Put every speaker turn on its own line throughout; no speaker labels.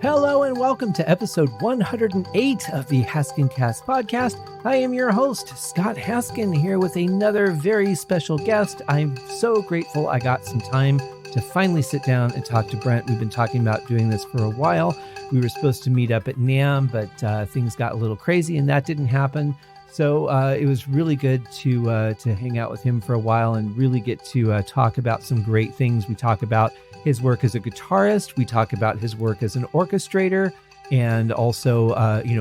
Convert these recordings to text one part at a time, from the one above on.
Hello and welcome to episode 108 of the Haskincast podcast. I am your host, Scott Haskin, here with another very special guest. I'm so grateful I got some time to finally sit down and talk to Brent. We've been talking about doing this for a while. We were supposed to meet up at NAMM, but things got a little crazy and that didn't happen. So it was really good to hang out with him for a while and really get to talk about some great things. We talk about his work as a guitarist. We talk about his work as an orchestrator, and also,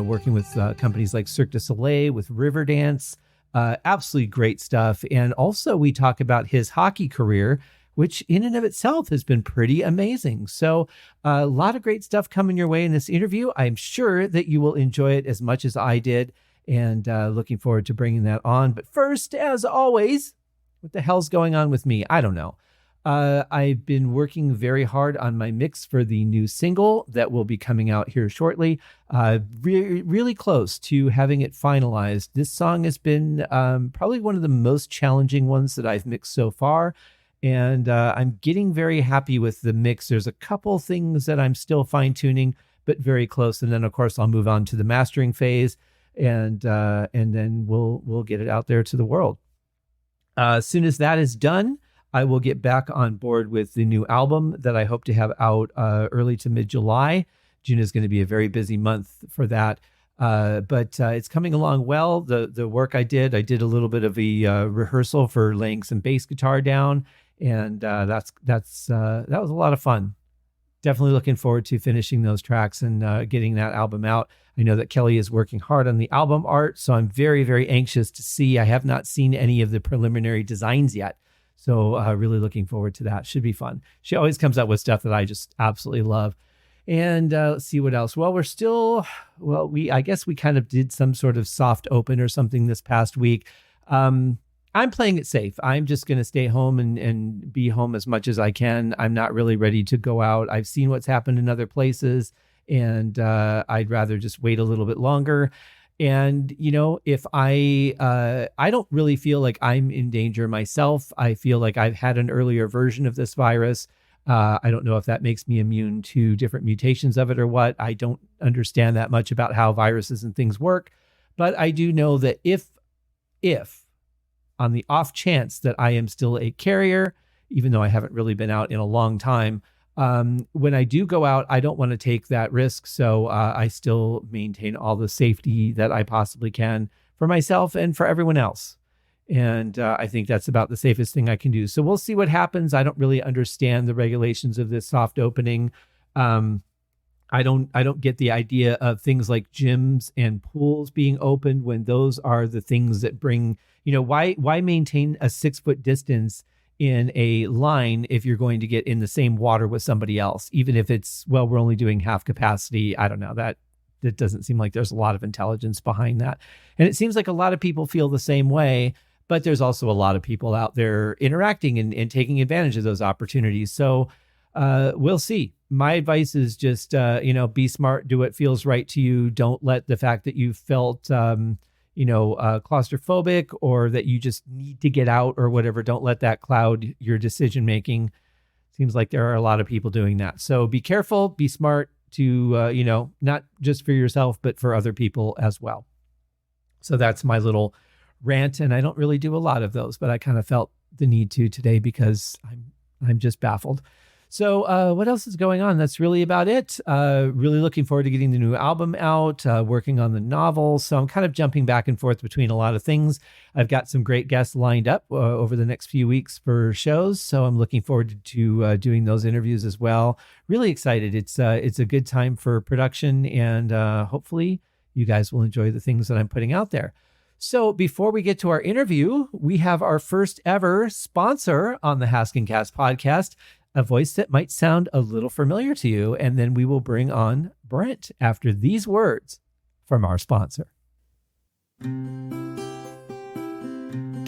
working with companies like Cirque Du Soleil, with Riverdance. Absolutely great stuff. And also, we talk about his hockey career, which in and of itself has been pretty amazing. So a lot of great stuff coming your way in this interview. I'm sure that you will enjoy it as much as I did, and looking forward to bringing that on. But first, as always, what the hell's going on with me? I don't know. I've been working very hard on my mix for the new single that will be coming out here shortly. Really close to having it finalized. This song has been probably one of the most challenging ones that I've mixed so far. And I'm getting very happy with the mix. There's a couple things that I'm still fine-tuning, but very close. And then, of course, I'll move on to the mastering phase, and then we'll get it out there to the world. As soon as that is done, I will get back on board with the new album that I hope to have out early to mid-July. June is going to be a very busy month for that. But it's coming along well. The work I did a little bit of a rehearsal for laying some bass guitar down. And that was a lot of fun. Definitely looking forward to finishing those tracks and getting that album out. I know that Kelly is working hard on the album art, so I'm very, very anxious to see. I have not seen any of the preliminary designs yet. So really looking forward to that. Should be fun. She always comes up with stuff that I just absolutely love. And let's see what else. Well, I guess we kind of did some sort of soft open or something this past week. I'm playing it safe. I'm just going to stay home and be home as much as I can. I'm not really ready to go out. I've seen what's happened in other places, and I'd rather just wait a little bit longer. And, if I don't really feel like I'm in danger myself. I feel like I've had an earlier version of this virus. I don't know if that makes me immune to different mutations of it or what. I don't understand that much about how viruses and things work. But I do know that if on the off chance that I am still a carrier, even though I haven't really been out in a long time, when I do go out, I don't want to take that risk. So I still maintain all the safety that I possibly can for myself and for everyone else. And I think that's about the safest thing I can do. So we'll see what happens. I don't really understand the regulations of this soft opening. I don't get the idea of things like gyms and pools being opened when those are the things that bring, why maintain a 6-foot distance in a line if you're going to get in the same water with somebody else, even if it's, we're only doing half capacity. I don't know, that doesn't seem like there's a lot of intelligence behind that. And it seems like a lot of people feel the same way, but there's also a lot of people out there interacting and taking advantage of those opportunities. So we'll see. My advice is just, be smart, do what feels right to you. Don't let the fact that you felt, claustrophobic or that you just need to get out or whatever, don't let that cloud your decision-making. Seems like there are a lot of people doing that. So be careful, be smart to, not just for yourself, but for other people as well. So that's my little rant. And I don't really do a lot of those, but I kind of felt the need to today because I'm just baffled. So what else is going on? That's really about it. Really looking forward to getting the new album out, working on the novel. So I'm kind of jumping back and forth between a lot of things. I've got some great guests lined up over the next few weeks for shows. So I'm looking forward to doing those interviews as well. Really excited. It's a good time for production, and hopefully you guys will enjoy the things that I'm putting out there. So before we get to our interview, we have our first ever sponsor on the Haskincast podcast, a voice that might sound a little familiar to you, and then we will bring on Brent after these words from our sponsor.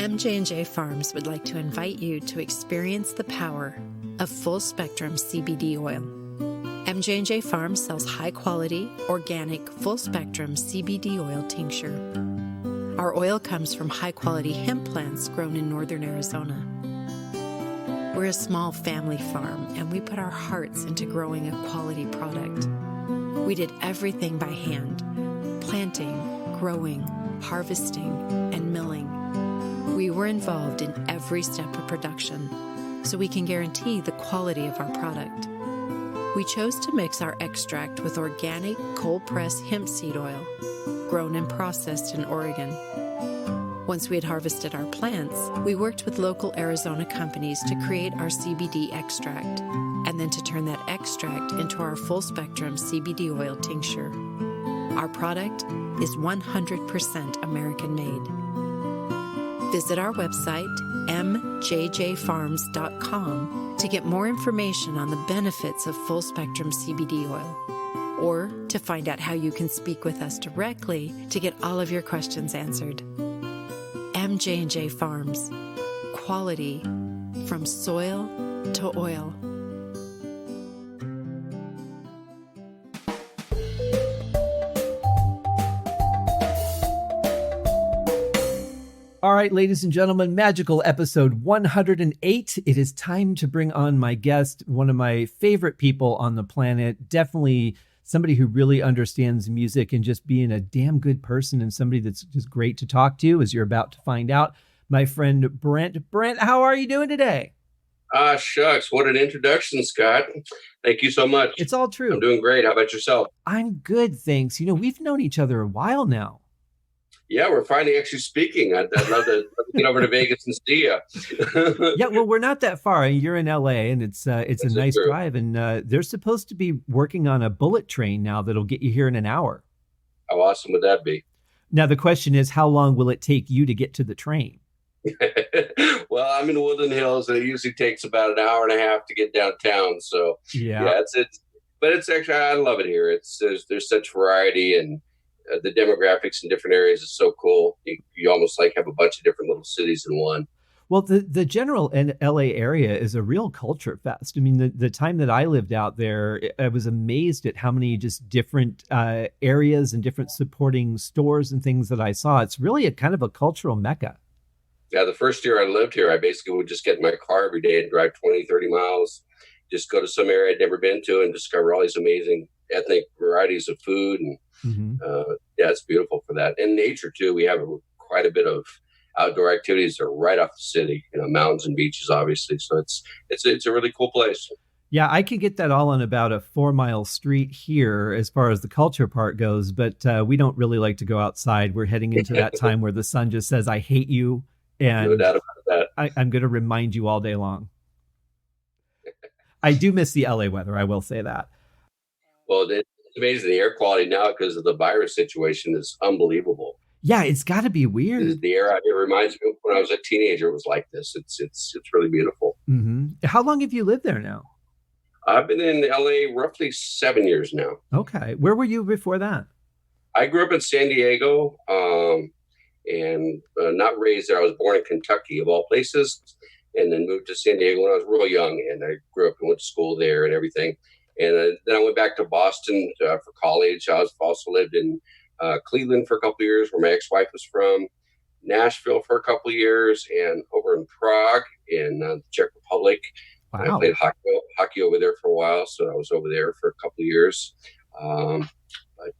M&J Farms would like to invite you to experience the power of full-spectrum CBD oil. M&J Farms sells high-quality, organic, full-spectrum CBD oil tincture. Our oil comes from high-quality hemp plants grown in northern Arizona. We're a small family farm, and we put our hearts into growing a quality product. We did everything by hand: planting, growing, harvesting, and milling. We were involved in every step of production, so we can guarantee the quality of our product. We chose to mix our extract with organic cold-pressed hemp seed oil, grown and processed in Oregon. Once we had harvested our plants, we worked with local Arizona companies to create our CBD extract, and then to turn that extract into our full-spectrum CBD oil tincture. Our product is 100% American-made. Visit our website, mjjfarms.com, to get more information on the benefits of full-spectrum CBD oil, or to find out how you can speak with us directly to get all of your questions answered. J&J Farms. Quality from soil to oil.
All right, ladies and gentlemen, magical episode 108. It is time to bring on my guest, one of my favorite people on the planet, definitely somebody who really understands music and just being a damn good person, and somebody that's just great to talk to, as you're about to find out. My friend Brent. Brent, how are you doing today?
Shucks. What an introduction, Scott. Thank you so much.
It's all true.
I'm doing great. How about yourself?
I'm good, thanks. You know, we've known each other a while now.
Yeah, we're finally actually speaking. I'd love to get over to Vegas and see you.
Yeah, well, we're not that far. You're in LA, and it's a nice drive. And they're supposed to be working on a bullet train now that'll get you here in an hour.
How awesome would that be?
Now, the question is, how long will it take you to get to the train?
Well, I'm in Woodland Hills, and it usually takes about an hour and a half to get downtown. So yeah, but it's actually, I love it here. There's such variety, and the demographics in different areas is so cool. You almost like have a bunch of different little cities in one.
Well, the general LA area is a real culture fest. I mean, the time that I lived out there, I was amazed at how many just different areas and different supporting stores and things that I saw. It's really a kind of a cultural mecca.
Yeah, the first year I lived here, I basically would just get in my car every day and drive 20, 30 miles, just go to some area I'd never been to and discover all these amazing ethnic varieties of food. And yeah, it's beautiful for that. And nature, too. We have quite a bit of outdoor activities that are right off the city, mountains and beaches, obviously. So it's a really cool place.
Yeah, I could get that all on about a 4-mile street here as far as the culture part goes, but we don't really like to go outside. We're heading into that time where the sun just says, I hate you. And
no doubt about that.
I'm going to remind you all day long. I do miss the LA weather, I will say that.
Well, it's amazing. The air quality now, because of the virus situation, is unbelievable.
Yeah, it's got to be weird.
The air out here reminds me of when I was a teenager. It was like this. It's really beautiful.
Mm-hmm. How long have you lived there now?
I've been in LA roughly 7 years now.
Okay. Where were you before that?
I grew up in San Diego, and not raised there. I was born in Kentucky, of all places, and then moved to San Diego when I was real young. And I grew up and went to school there and everything. And then I went back to Boston for college. I also lived in Cleveland for a couple of years, where my ex-wife was from, Nashville for a couple of years, and over in Prague in the Czech Republic.
Wow.
I played hockey over there for a while, so I was over there for a couple of years.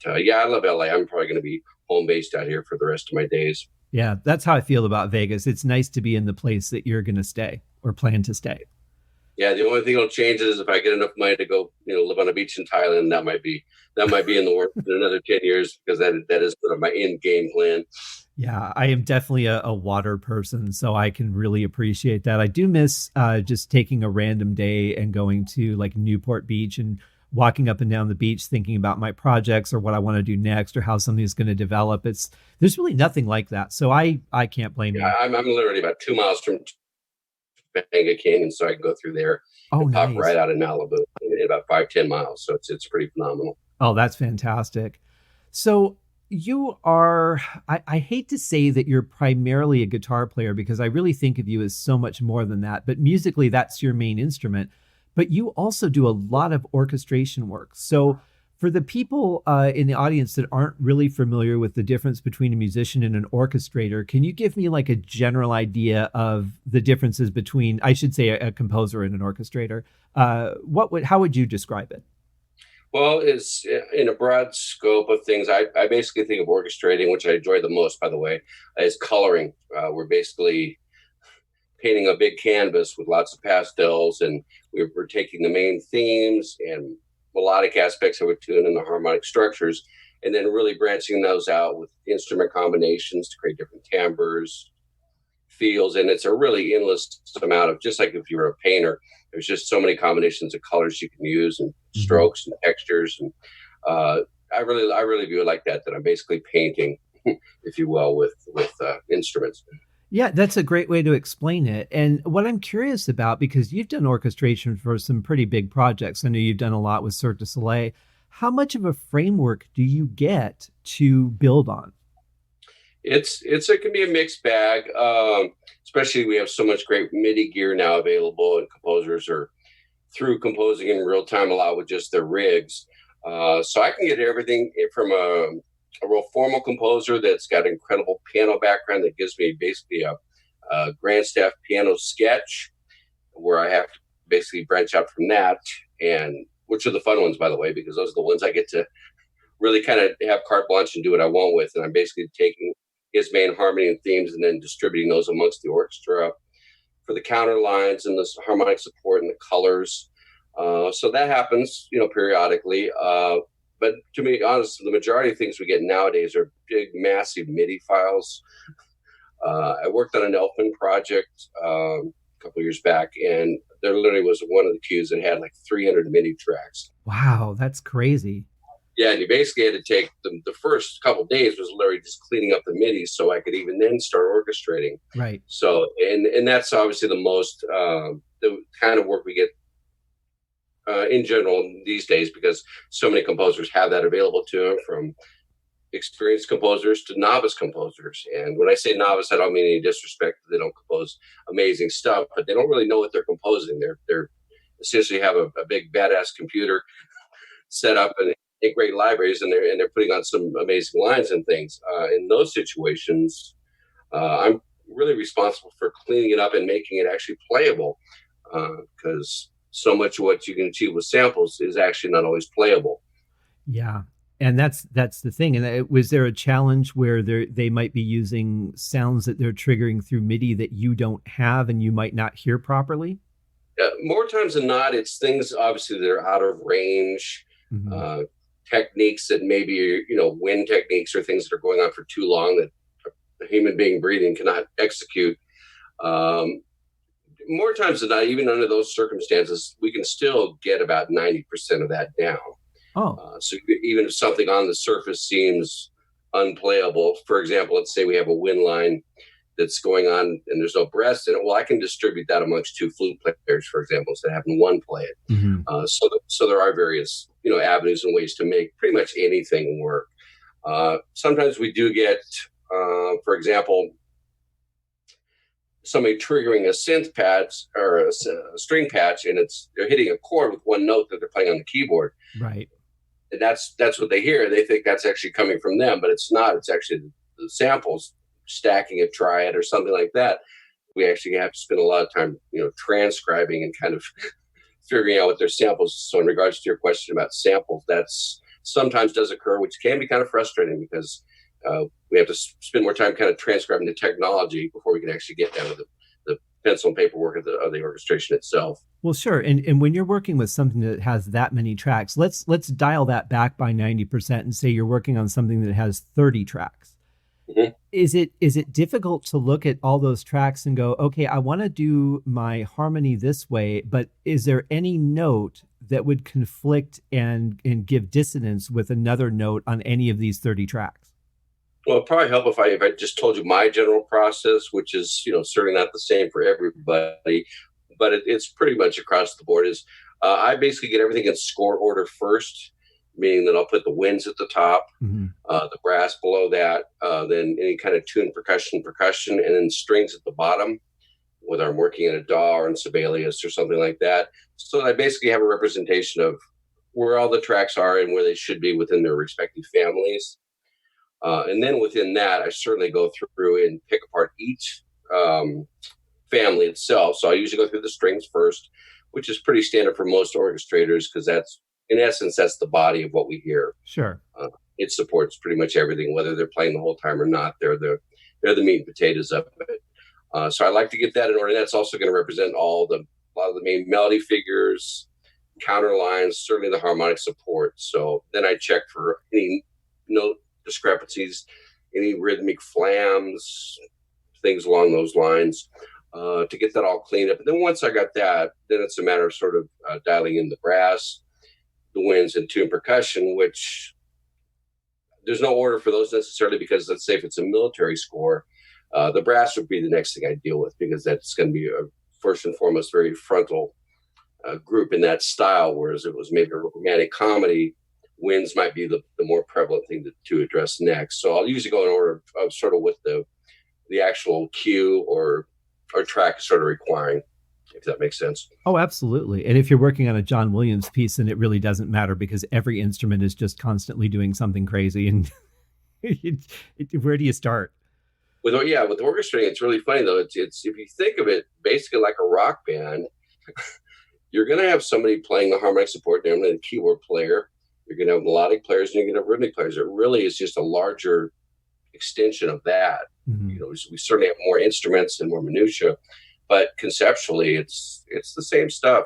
Yeah, I love LA. I'm probably going to be home based out here for the rest of my days.
Yeah, that's how I feel about Vegas. It's nice to be in the place that you're going to stay or plan to stay.
Yeah, the only thing that'll change is if I get enough money to go, live on a beach in Thailand. That might be in the works in another 10 years, because that is sort of my end game plan.
Yeah, I am definitely a water person, so I can really appreciate that. I do miss just taking a random day and going to like Newport Beach and walking up and down the beach, thinking about my projects or what I want to do next or how something's going to develop. There's really nothing like that. So I can't blame you.
I'm literally about 2 miles from Topanga Canyon, so I can go through there and
nice.
pop right out in Malibu in about 5-10 miles. So it's pretty phenomenal.
Oh, that's fantastic. So you are, I hate to say that you're primarily a guitar player, because I really think of you as so much more than that. But musically, that's your main instrument. But you also do a lot of orchestration work. So for the people in the audience that aren't really familiar with the difference between a musician and an orchestrator, can you give me like a general idea of the differences between, I should say, a composer and an orchestrator? How would you describe it?
Well, it's in a broad scope of things. I basically think of orchestrating, which I enjoy the most, by the way, as coloring. We're basically painting a big canvas with lots of pastels, and we're taking the main themes and melodic aspects of a tune and the harmonic structures, and then really branching those out with instrument combinations to create different timbres, feels. And it's a really endless amount of, just like if you were a painter, there's just so many combinations of colors you can use and strokes and textures. And I really view it like that I'm basically painting, if you will, with instruments.
Yeah, that's a great way to explain it. And what I'm curious about, because you've done orchestration for some pretty big projects, I know you've done a lot with Cirque du Soleil. How much of a framework do you get to build on?
It can be a mixed bag. Especially we have so much great MIDI gear now available, and composers are through composing in real time a lot with just their rigs. So I can get everything from a real formal composer that's got an incredible piano background that gives me basically a grand staff piano sketch, where I have to basically branch out from that, and which are the fun ones, by the way, because those are the ones I get to really kind of have carte blanche and do what I want with. And I'm basically taking his main harmony and themes and then distributing those amongst the orchestra for the counter lines and the harmonic support and the colors. So that happens, periodically. But to be honest, the majority of things we get nowadays are big, massive MIDI files. I worked on an Elfman project a couple of years back, and there literally was one of the cues that had like 300 MIDI tracks.
Wow, that's crazy.
Yeah, and you basically had to take the first couple of days was literally just cleaning up the MIDI so I could even then start orchestrating.
Right.
So, and that's obviously the most, the kind of work we get in general these days, because so many composers have that available to them, from experienced composers to novice composers. And when I say novice, I don't mean any disrespect. They don't compose amazing stuff, but they don't really know what they're composing. They're essentially have a big badass computer set up and great libraries, and they're putting on some amazing lines and things. In those situations, I'm really responsible for cleaning it up and making it actually playable, because so much of what you can achieve with samples is actually not always playable.
Yeah. And that's the thing. And was there a challenge where they might be using sounds that they're triggering through MIDI that you don't have and you might not hear properly?
More times than not, it's things obviously that are out of range. Mm-hmm. Techniques that maybe, wind techniques or things that are going on for too long that a human being breathing cannot execute. More times than not, even under those circumstances, we can still get about 90% of that down.
Oh.
So even if something on the surface seems unplayable, for example, let's say we have a wind line that's going on and there's no breath in it. Well, I can distribute that amongst two flute players, for example, instead of having one play it. Mm-hmm. So there are various, avenues and ways to make pretty much anything work. Sometimes we do get, for example, somebody triggering a synth patch or a string patch, and they're hitting a chord with one note that they're playing on the keyboard.
Right.
And that's what they hear. They think that's actually coming from them, but it's not. It's actually the samples stacking a triad or something like that. We actually have to spend a lot of time, transcribing and kind of figuring out what their samples. So in regards to your question about samples, that's sometimes does occur, which can be kind of frustrating because we have to spend more time kind of transcribing the technology before we can actually get down to the pencil and paperwork of the orchestration itself.
Well, sure. And when you're working with something that has that many tracks, let's dial that back by 90% and say you're working on something that has 30 tracks. Mm-hmm. Is it difficult to look at all those tracks and go, okay, I want to do my harmony this way, but is there any note that would conflict and give dissonance with another note on any of these 30 tracks?
Well, it'd probably help if I just told you my general process, which is, certainly not the same for everybody, but it's pretty much across the board. Is I basically get everything in score order first, meaning that I'll put the winds at the top, mm-hmm. The brass below that, then any kind of tune, percussion, and then strings at the bottom, whether I'm working in a DAW or in Sibelius or something like that. So I basically have a representation of where all the tracks are and where they should be within their respective families. And then within that, I certainly go through and pick apart each family itself. So I usually go through the strings first, which is pretty standard for most orchestrators because that's in essence, that's the body of what we hear.
Sure.
It supports pretty much everything, whether they're playing the whole time or not. They're the meat and potatoes of it. So I like to get that in order. That's also going to represent a lot of the main melody figures, counter lines, certainly the harmonic support. So then I check for any note discrepancies, any rhythmic flams, things along those lines, to get that all cleaned up. And then once I got that, then it's a matter of sort of dialing in the brass, the winds, and tune percussion, which there's no order for those necessarily, because let's say if it's a military score, the brass would be the next thing I deal with, because that's going to be first and foremost very frontal group in that style, whereas it was maybe a romantic comedy, winds might be the more prevalent thing to address next. So I'll usually go in order of sort of what the actual cue or track is sort of requiring, if that makes sense.
Oh, absolutely. And if you're working on a John Williams piece, then it really doesn't matter, because every instrument is just constantly doing something crazy. And where do you start?
With orchestrating, it's really funny though. It's if you think of it basically like a rock band, you're going to have somebody playing the harmonic support, and a keyboard player. You're going to have melodic players, and you're going to have rhythmic players. It really is just a larger extension of that.
Mm-hmm.
You know, we certainly have more instruments and more minutia, but conceptually, it's the same stuff.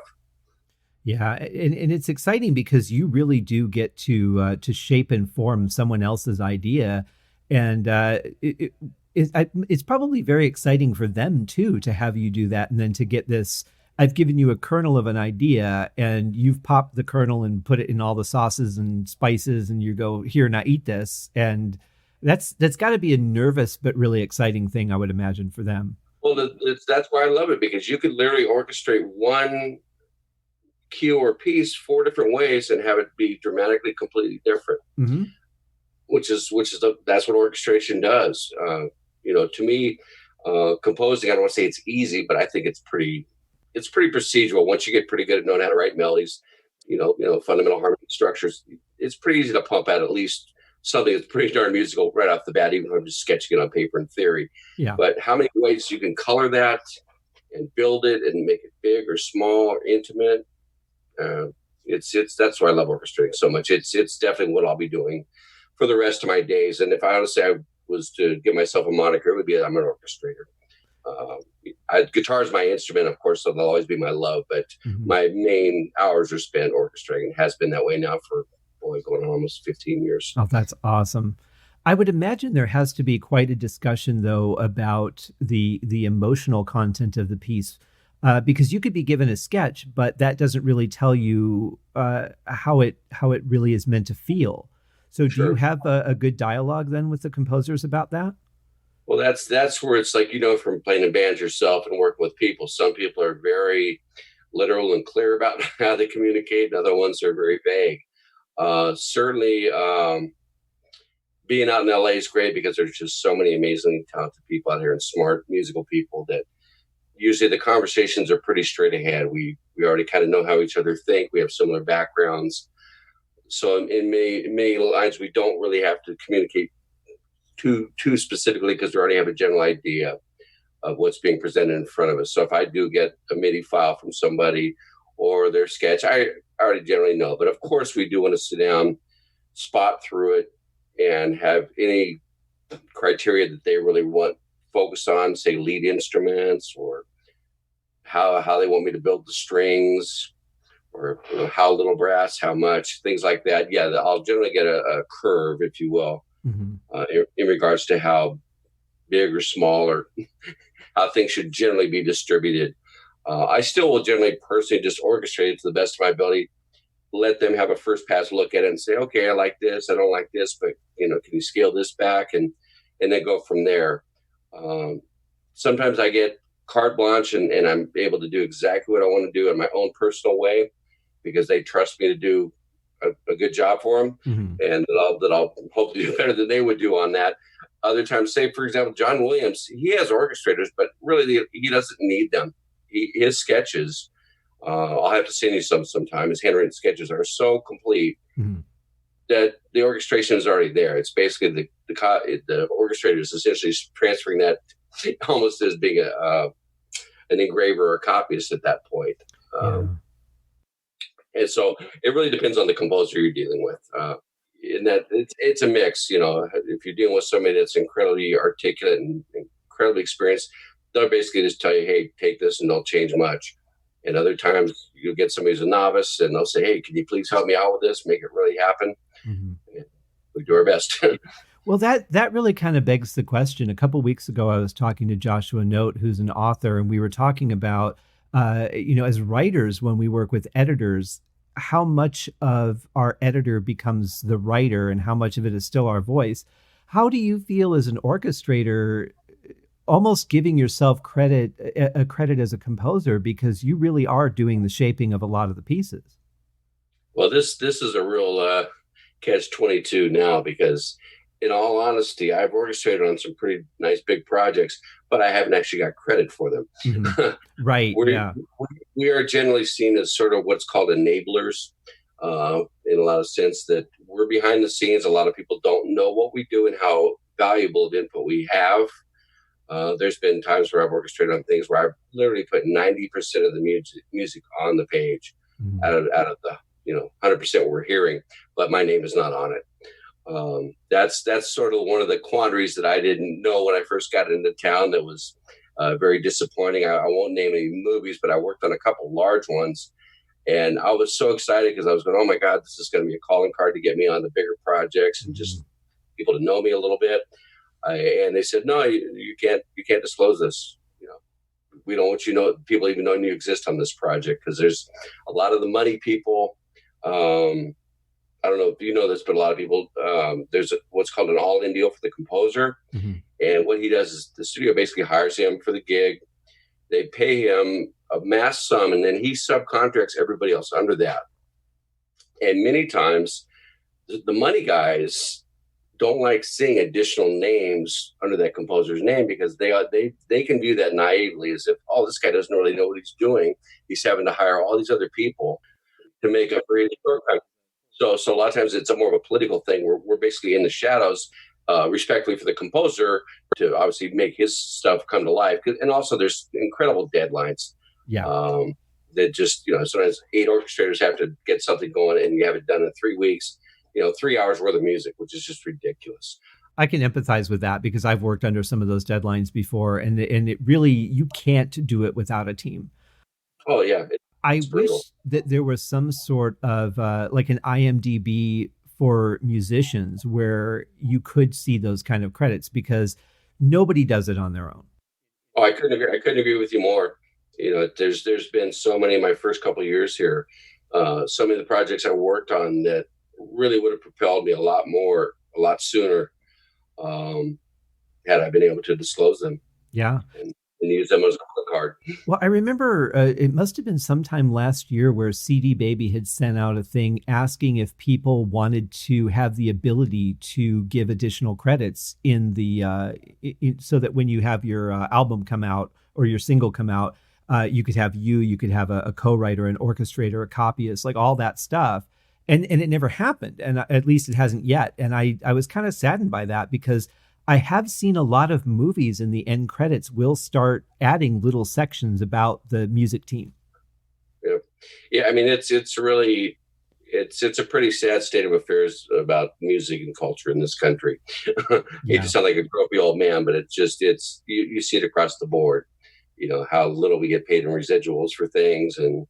Yeah, and it's exciting because you really do get to shape and form someone else's idea, and it's probably very exciting for them too to have you do that, and then to get this. I've given you a kernel of an idea, and you've popped the kernel and put it in all the sauces and spices, and you go, here, now eat this. And that's got to be a nervous but really exciting thing, I would imagine, for them.
Well, that's why I love it, because you could literally orchestrate one cue or piece 4 different ways and have it be dramatically completely different.
Mm-hmm.
That's what orchestration does. To me, composing, I don't want to say it's easy, but I think it's pretty procedural. Once you get pretty good at knowing how to write melodies, fundamental harmony structures, it's pretty easy to pump out at least something that's pretty darn musical right off the bat, even if I'm just sketching it on paper in theory.
Yeah.
But how many ways you can color that and build it and make it big or small or intimate, that's why I love orchestrating so much. It's definitely what I'll be doing for the rest of my days. And if I honestly I was to give myself a moniker, it would be that I'm an orchestrator. Guitar is my instrument, of course, so they'll always be my love, but my main hours are spent orchestrating. It has been that way now for going on almost 15 years.
Oh, that's awesome. I would imagine there has to be quite a discussion, though, about the emotional content of the piece, because you could be given a sketch, but that doesn't really tell you how it really is meant to feel. So do you have a good dialogue then with the composers about that?
Well, that's where it's like, from playing in bands yourself and working with people. Some people are very literal and clear about how they communicate, and other ones are very vague. Certainly, being out in LA is great, because there's just so many amazingly talented people out here and smart musical people that usually the conversations are pretty straight ahead. We already kind of know how each other think. We have similar backgrounds. So in many lines, we don't really have to communicate too specifically, because we already have a general idea of what's being presented in front of us. So if I do get a MIDI file from somebody or their sketch, I already generally know. But of course, we do want to sit down, spot through it, and have any criteria that they really want focused on, say lead instruments, or how they want me to build the strings, or how little brass, how much, things like that. Yeah, I'll generally get a curve, if you will, in regards to how big or small, or how things should generally be distributed. I still will generally personally just orchestrate it to the best of my ability, let them have a first pass look at it and say, okay, I like this, I don't like this, but can you scale this back, and then go from there. Sometimes I get carte blanche and I'm able to do exactly what I want to do in my own personal way, because they trust me to do a good job for them, and that I'll hope to do better than they would do on that. Other times, say, for example, John Williams, he has orchestrators, but really he doesn't need them. His sketches, I'll have to send you sometime. His handwritten sketches are so complete that the orchestration is already there. It's basically the orchestrator is essentially transferring that almost as being an engraver or a copyist at that point. And so it really depends on the composer you're dealing with. In that it's a mix. If you're dealing with somebody that's incredibly articulate and incredibly experienced, they'll basically just tell you, hey, take this, and don't change much. And other times you'll get somebody who's a novice and they'll say, hey, can you please help me out with this, make it really happen?
Mm-hmm.
And we do our best.
Well, that really kind of begs the question. A couple of weeks ago, I was talking to Joshua Note, who's an author, and we were talking about, as writers, when we work with editors, how much of our editor becomes the writer and how much of it is still our voice. How do you feel as an orchestrator, almost giving yourself credit as a composer, because you really are doing the shaping of a lot of the pieces?
Well, this is a real catch-22 now, because in all honesty, I've orchestrated on some pretty nice big projects, but I haven't actually got credit for them.
Mm-hmm. Right.
We are generally seen as sort of what's called enablers, in a lot of sense, that we're behind the scenes. A lot of people don't know what we do and how valuable of input we have. There's been times where I've orchestrated on things where I've literally put 90% of the music on the page, mm-hmm. out of the 100% we're hearing, but my name is not on it. That's sort of one of the quandaries that I didn't know when I first got into town. That was very disappointing. I won't name any movies, but I worked on a couple large ones, and I was so excited because I was going, "Oh my God, this is going to be a calling card to get me on the bigger projects and just people to know me a little bit." And they said, "No, you can't disclose this. We don't want people even knowing you exist on this project, because there's a lot of the money people." I don't know if you know this, but a lot of people, there's what's called an all-in deal for the composer. Mm-hmm. And what he does is the studio basically hires him for the gig. They pay him a mass sum, and then he subcontracts everybody else under that. And many times the money guys don't like seeing additional names under that composer's name, because they can view that naively as if, oh, this guy doesn't really know what he's doing. He's having to hire all these other people to make up for his shortcomings. So a lot of times it's more of a political thing. We're basically in the shadows, respectfully for the composer, to obviously make his stuff come to life. And also there's incredible deadlines.
Yeah.
That just, sometimes 8 orchestrators have to get something going, and you have it done in 3 weeks, 3 hours worth of music, which is just ridiculous.
I can empathize with that, because I've worked under some of those deadlines before, and it really, you can't do it without a team.
Oh yeah.
I wish that there was some sort of like an IMDb for musicians where you could see those kind of credits, because nobody does it on their own.
Oh, I couldn't agree with you more. There's been so many in my first couple of years here. Some of the projects I worked on that really would have propelled me a lot sooner, had I been able to disclose them.
Yeah.
And use them as a calling card.
Well, I remember it must have been sometime last year where CD Baby had sent out a thing asking if people wanted to have the ability to give additional credits in the so that when you have your album come out or your single come out, you could have a co-writer, an orchestrator, a copyist, like all that stuff. And it never happened. And at least it hasn't yet. And I was kind of saddened by that, because I have seen a lot of movies in the end credits will start adding little sections about the music team.
Yeah. I mean, it's really, it's a pretty sad state of affairs about music and culture in this country. You just sound like a grumpy old man, but you see it across the board, how little we get paid in residuals for things, and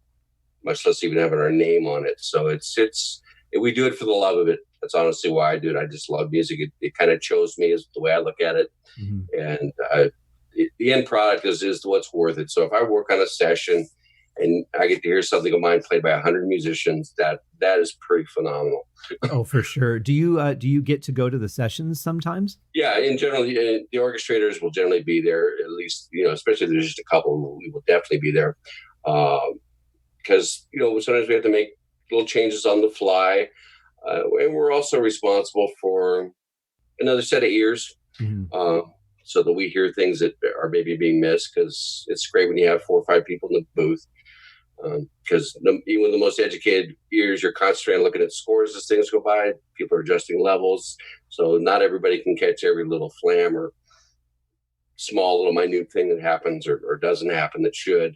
much less even having our name on it. So we do it for the love of it. That's honestly why I do it. I just love music. It kind of chose me, is the way I look at it. Mm-hmm. And the end product is what's worth it. So if I work on a session and I get to hear something of mine played by 100 musicians, that is pretty phenomenal.
Oh, for sure. Do you get to go to the sessions sometimes? Yeah,
in general, the orchestrators will generally be there, at least, especially if there's just a couple, we will definitely be there. Because, sometimes we have to make little changes on the fly. And we're also responsible for another set of ears, so that we hear things that are maybe being missed, because it's great when you have 4 or 5 people in the booth, because even with the most educated ears, you're concentrating on looking at scores as things go by. People are adjusting levels, so not everybody can catch every little flam or small little minute thing that happens or doesn't happen that should.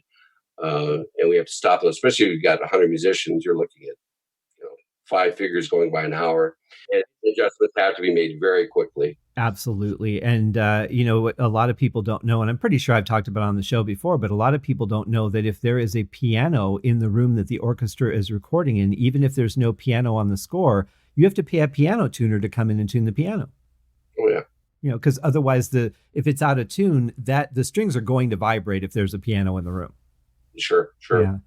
and we have to stop them, especially if you've got 100 musicians. You're looking at, five figures going by an hour, and adjustments have to be made very quickly.
Absolutely. And, what a lot of people don't know, and I'm pretty sure I've talked about it on the show before, but a lot of people don't know that if there is a piano in the room that the orchestra is recording in, even if there's no piano on the score, you have to pay a piano tuner to come in and tune the piano.
Oh, yeah.
Because otherwise if it's out of tune, that the strings are going to vibrate if there's a piano in the room.
Sure.
Yeah.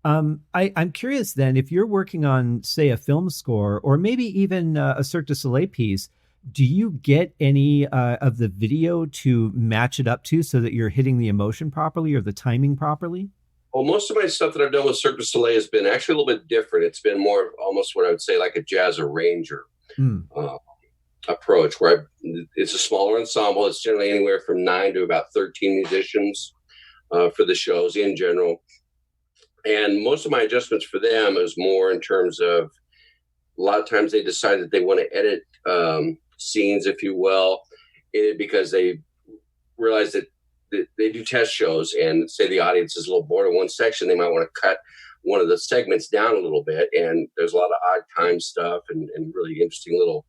I'm curious then, if you're working on, say, a film score or maybe even a Cirque du Soleil piece, do you get any of the video to match it up to so that you're hitting the emotion properly or the timing properly?
Well, most of my stuff that I've done with Cirque du Soleil has been actually a little bit different. It's been more almost what I would say like a jazz arranger approach, where it's a smaller ensemble. It's generally anywhere from 9 to about 13 musicians for the shows in general. And most of my adjustments for them is more in terms of, a lot of times they decide that they want to edit scenes, if you will, because they realize that they do test shows, and say the audience is a little bored in one section, they might want to cut one of the segments down a little bit. And there's a lot of odd time stuff and really interesting little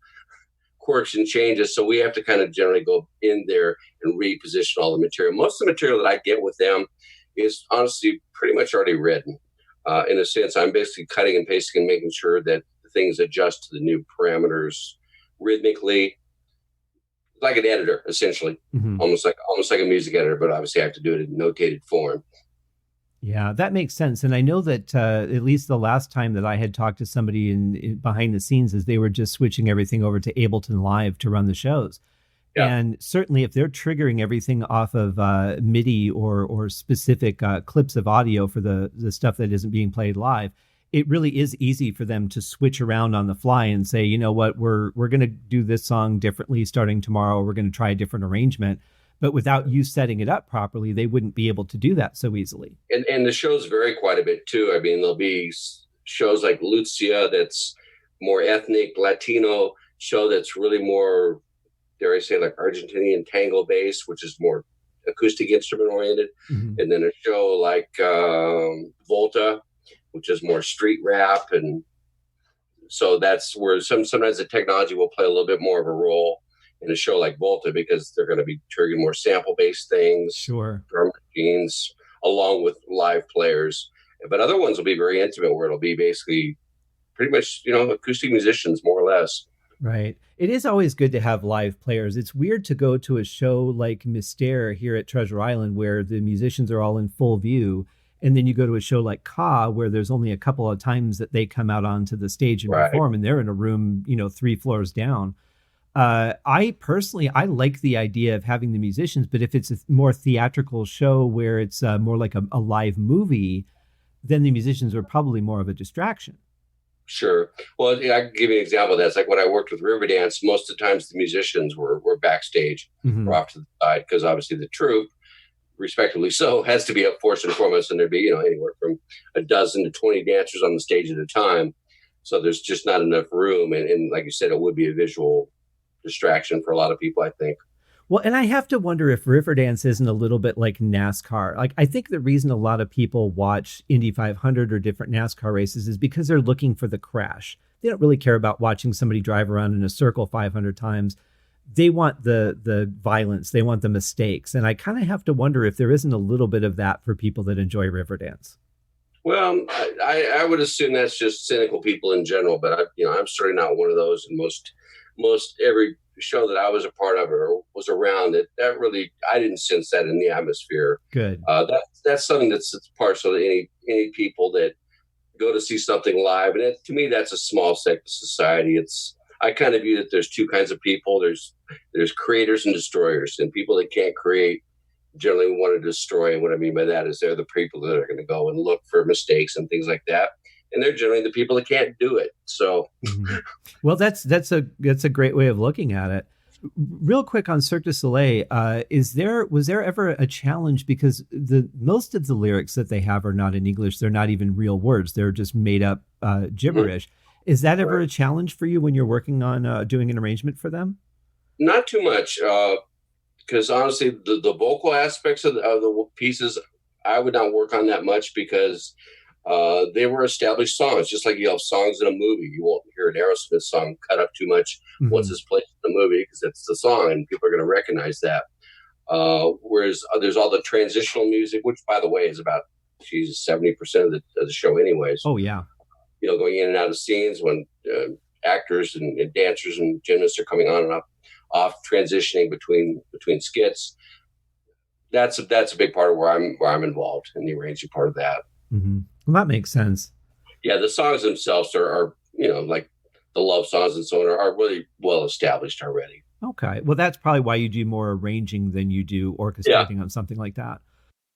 quirks and changes. So we have to kind of generally go in there and reposition all the material. Most of the material that I get with them is honestly pretty much already written. In a sense, I'm basically cutting and pasting and making sure that things adjust to the new parameters rhythmically, like an editor, essentially. Almost like a music editor, but obviously I have to do it in notated form.
Yeah, that makes sense. And I know that at least the last time that I had talked to somebody in behind the scenes, is they were just switching everything over to Ableton Live to run the shows. Yeah. And certainly if they're triggering everything off of MIDI or specific clips of audio for the stuff that isn't being played live, it really is easy for them to switch around on the fly and say, you know what, we're going to do this song differently starting tomorrow. We're going to try a different arrangement. But without you setting it up properly, they wouldn't be able to do that so easily.
And the shows vary quite a bit too. I mean, there'll be shows like Lucia that's more ethnic, Latino, show that's really more, dare I say, like Argentinian tango bass, which is more acoustic instrument oriented. And then a show like Volta, which is more street rap. And so that's where sometimes the technology will play a little bit more of a role in a show like Volta, because they're going to be triggering more sample-based things,
sure,
drum machines, along with live players. But other ones will be very intimate, where it'll be basically pretty much, acoustic musicians, more or less.
Right. It is always good to have live players. It's weird to go to a show like Mystère here at Treasure Island, where the musicians are all in full view, and then you go to a show like Ka, where there's only a couple of times that they come out onto the stage and perform, and they're in a room, 3 floors down. I personally like the idea of having the musicians, but if it's a more theatrical show where it's more like a live movie, then the musicians are probably more of a distraction.
Sure. Well, I can give you an example of that. It's like when I worked with Riverdance, most of the times the musicians were backstage or off to the side, because obviously the troupe, respectively so, has to be up first and foremost, and there'd be, anywhere from a dozen to 20 dancers on the stage at a time. So there's just not enough room. And like you said, it would be a visual distraction for a lot of people, I think.
Well, and I have to wonder if Riverdance isn't a little bit like NASCAR. Like, I think the reason a lot of people watch Indy 500 or different NASCAR races is because they're looking for the crash. They don't really care about watching somebody drive around in a circle 500 times. They want the violence. They want the mistakes. And I kind of have to wonder if there isn't a little bit of that for people that enjoy Riverdance.
Well, I would assume that's just cynical people in general, but I'm certainly not one of those. And most every show that I was a part of or was around, that really, I didn't sense that in the atmosphere.
Good.
That's something that's partial to any people that go to see something live. And to me, that's a small sect of society. I kind of view that there's two kinds of people. There's creators and destroyers, and people that can't create generally want to destroy. And what I mean by that is they're the people that are going to go and look for mistakes and things like that. And they're generally the people that can't do it. So,
well, that's a great way of looking at it. Real quick on Cirque du Soleil, was there ever a challenge, because most of the lyrics that they have are not in English? They're not even real words; they're just made up gibberish. Is that ever a challenge for you when you're working on doing an arrangement for them?
Not too much, because honestly, the vocal aspects of the pieces, I would not work on that much because they were established songs, just like you have songs in a movie. You won't hear an Aerosmith song cut up too much once it's played in the movie because it's the song and people are going to recognize that. Whereas there's all the transitional music, which, by the way, is about 70% of the show anyways.
Oh, yeah.
Going in and out of scenes when actors and dancers and gymnasts are coming on and off transitioning between skits. That's a big part of where I'm involved in the arranging part of that.
Mm-hmm. Well, that makes sense.
Yeah, the songs themselves are like the love songs and so on are really well established already.
Okay. Well, that's probably why you do more arranging than you do orchestrating on something like that.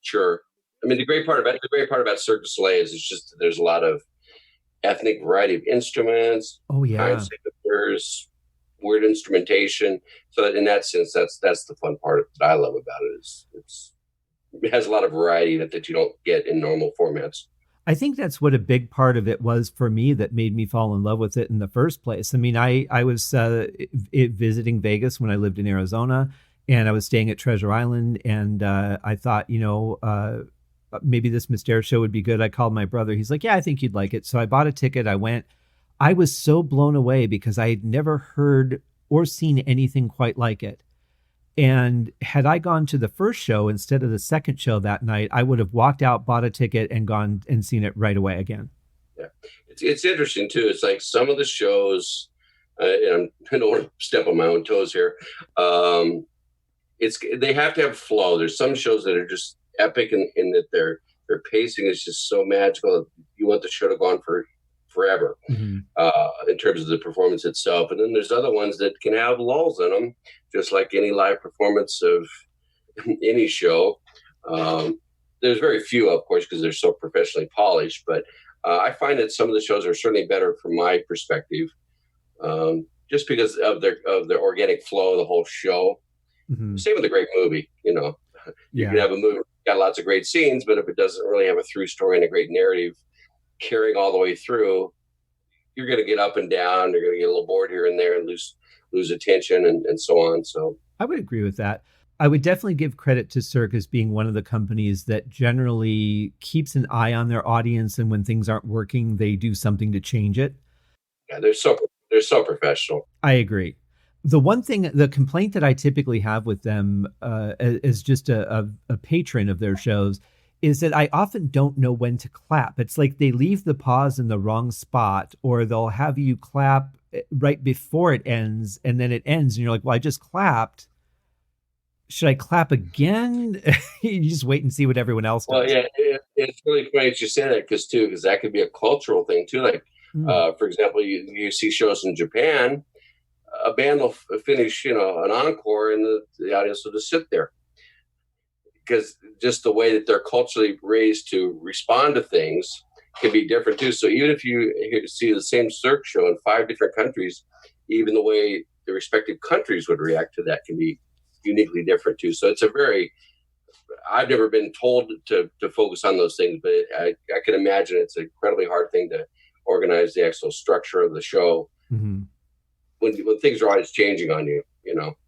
Sure. I mean, the great part about Cirque du Soleil is it's just there's a lot of ethnic variety of instruments.
Oh yeah.
Time signatures, weird instrumentation. So that in that sense, that's the fun part that I love about it. It has a lot of variety that you don't get in normal formats.
I think that's what a big part of it was for me that made me fall in love with it in the first place. I mean, I was visiting Vegas when I lived in Arizona, and I was staying at Treasure Island, and I thought, maybe this Mystere show would be good. I called my brother. He's like, yeah, I think you'd like it. So I bought a ticket. I went. I was so blown away because I had never heard or seen anything quite like it. And had I gone to the first show instead of the second show that night, I would have walked out, bought a ticket, and gone and seen it right away again.
Yeah, it's interesting too. It's like some of the shows, and I don't want to step on my own toes here. They have to have flow. There's some shows that are just epic in that their pacing is just so magical. You want the show to go on for forever in terms of the performance itself. And then there's other ones that can have lulls in them, just like any live performance of any show. There's very few, of course, because they're so professionally polished. But I find that some of the shows are certainly better from my perspective, just because of their organic flow of the whole show. Mm-hmm. Same with a great movie, You can have a movie got lots of great scenes, but if it doesn't really have a through story and a great narrative carrying all the way through, you're going to get up and down. You're going to get a little bored here and there and lose attention and so on. So
I would agree with that. I would definitely give credit to Cirque as being one of the companies that generally keeps an eye on their audience, and when things aren't working, they do something to change it.
Yeah, they're so professional.
I agree. The complaint that I typically have with them as just a patron of their shows is that I often don't know when to clap. It's like they leave the pause in the wrong spot, or they'll have you clap right before it ends, and then it ends, and you're like, well, I just clapped. Should I clap again? You just wait and see what everyone else does.
Well, yeah, it's really funny that you say that because that could be a cultural thing too. Like, for example, you see shows in Japan, a band will finish, an encore, and the audience will just sit there. Because just the way that they're culturally raised to respond to things can be different too. So even if you see the same Cirque show in 5 different countries, even the way the respective countries would react to that can be uniquely different too. So I've never been told to focus on those things, but I can imagine it's an incredibly hard thing to organize the actual structure of the show when things are always changing on you,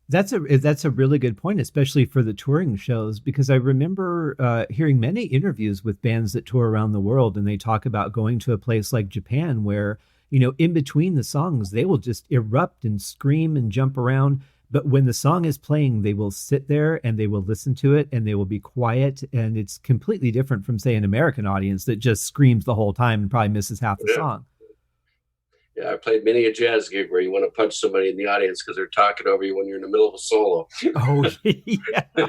That's a really good point, especially for the touring shows, because I remember hearing many interviews with bands that tour around the world, and they talk about going to a place like Japan where, in between the songs, they will just erupt and scream and jump around. But when the song is playing, they will sit there and they will listen to it and they will be quiet. And it's completely different from, say, an American audience that just screams the whole time and probably misses half the song.
Yeah, I played many a jazz gig where you want to punch somebody in the audience because they're talking over you when you're in the middle of a solo.
Oh, yeah.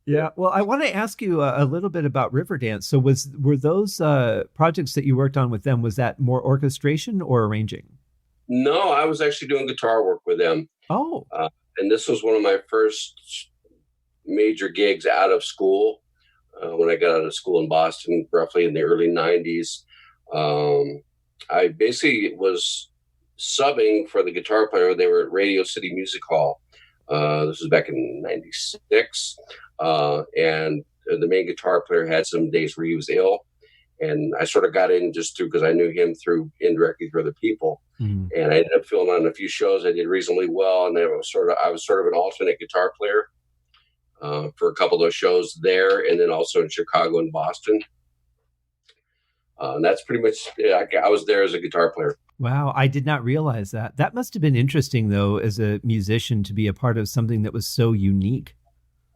Yeah. Well, I want to ask you a little bit about Riverdance. So were those projects that you worked on with them, was that more orchestration or arranging?
No, I was actually doing guitar work with them.
Oh.
And this was one of my first major gigs out of school when I got out of school in Boston, roughly in the early 90s. I basically was subbing for the guitar player. They were at Radio City Music Hall. This was back in 96. And the main guitar player had some days where he was ill. And I sort of got in just because I knew him indirectly through other people. Mm-hmm. And I ended up filling on a few shows. I did reasonably well. And I was sort of an alternate guitar player. for a couple of those shows there, and then also in Chicago and Boston. And that's pretty much it. I was there as a guitar player.
Wow, I did not realize that. That must have been interesting, though, as a musician, to be a part of something that was so unique.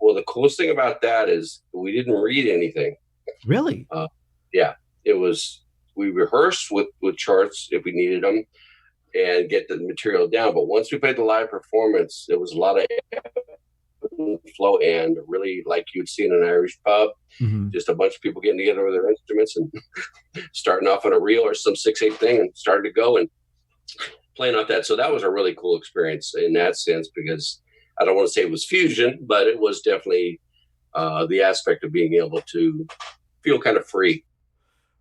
Well, the coolest thing about that is we didn't read anything.
Really?
Yeah, it was. We rehearsed with charts if we needed them and get the material down. But once we played the live performance, it was a lot of flow and really like you'd see in an Irish pub, just a bunch of people getting together with their instruments and starting off on a reel or some 6/8 thing and starting to go and playing off that. So that was a really cool experience in that sense, because I don't want to say it was fusion, but it was definitely the aspect of being able to feel kind of free.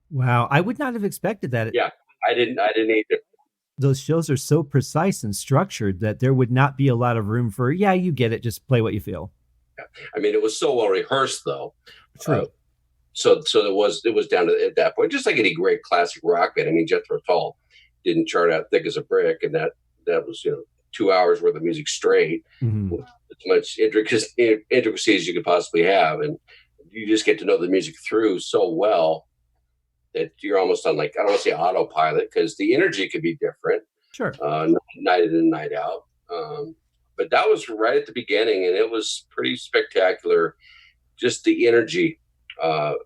Wow, I would not have expected that.
Yeah, I didn't either.
Those shows are so precise and structured that there would not be a lot of room for, yeah, you get it, just play what you feel.
Yeah. I mean, it was so well rehearsed, though.
True.
So it was down to at that point, just like any great classic rock band. I mean, Jethro Tull didn't chart out thick as a brick, and that was 2 hours worth of music straight, with as much intricacy as you could possibly have, and you just get to know the music through so well that you're almost on, like, I don't want to say autopilot, because the energy could be different.
Sure.
Night in and night out. But that was right at the beginning, and it was pretty spectacular. Just the energy of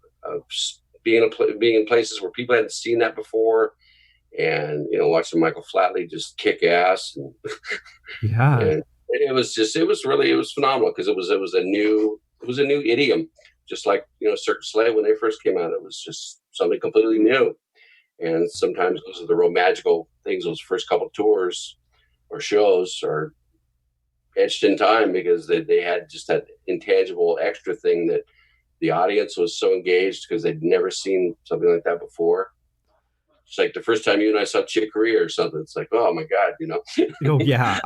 being in places where people hadn't seen that before, and watching Michael Flatley just kick ass, and
yeah,
and it was phenomenal, because it was a new idiom, just like Cirque du Soleil when they first came out. It was just something completely new. And sometimes those are the real magical things. Those first couple tours or shows are etched in time, because they had just that intangible extra thing that the audience was so engaged because they'd never seen something like that before. It's like the first time you and I saw Chick Corea or something. It's like, oh my God,
Oh yeah,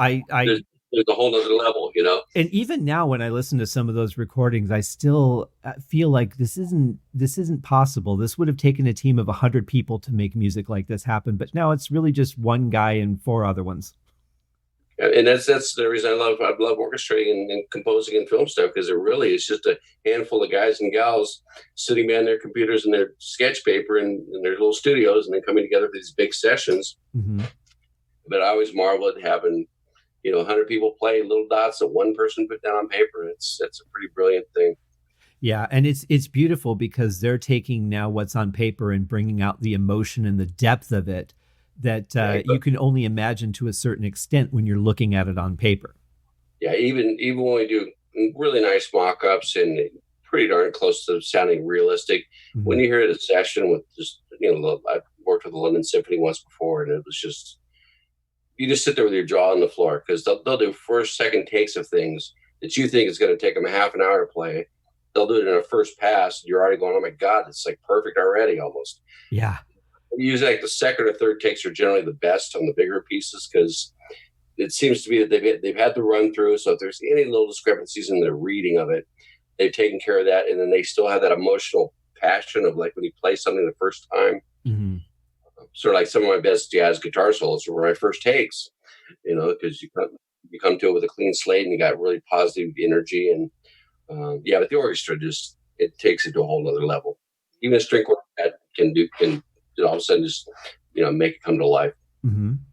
there's a whole nother level,
And even now, when I listen to some of those recordings, I still feel like this isn't possible. This would have taken a team of 100 people to make music like this happen. But now it's really just one guy and 4 other ones.
And that's the reason I love orchestrating and composing and film stuff, because it really is just a handful of guys and gals sitting behind their computers and their sketch paper and their little studios, and then coming together for these big sessions. But I always marvel at having 100 people play little dots that one person put down on paper. It's a pretty brilliant thing.
Yeah, and it's beautiful, because they're taking now what's on paper and bringing out the emotion and the depth of it that you can only imagine to a certain extent when you're looking at it on paper. Yeah,
even when we do really nice mock-ups and pretty darn close to sounding realistic, when you hear it a session with just, I've worked with the London Symphony once before, and it was just, you just sit there with your jaw on the floor, because they'll do first, second takes of things that you think is going to take them a half an hour to play. They'll do it in a first pass. And you're already going, oh my God, it's like perfect already almost.
Yeah.
Usually like the second or third takes are generally the best on the bigger pieces, because it seems to be that they've had the run through. So if there's any little discrepancies in the reading of it, they've taken care of that. And then they still have that emotional passion of, like, when you play something the first time. Sort of like some of my best jazz guitar solos were my first takes, because you come to it with a clean slate and you got really positive energy. And but the orchestra it takes it to a whole nother level. Even a string quartet can all of a sudden just make it come to life.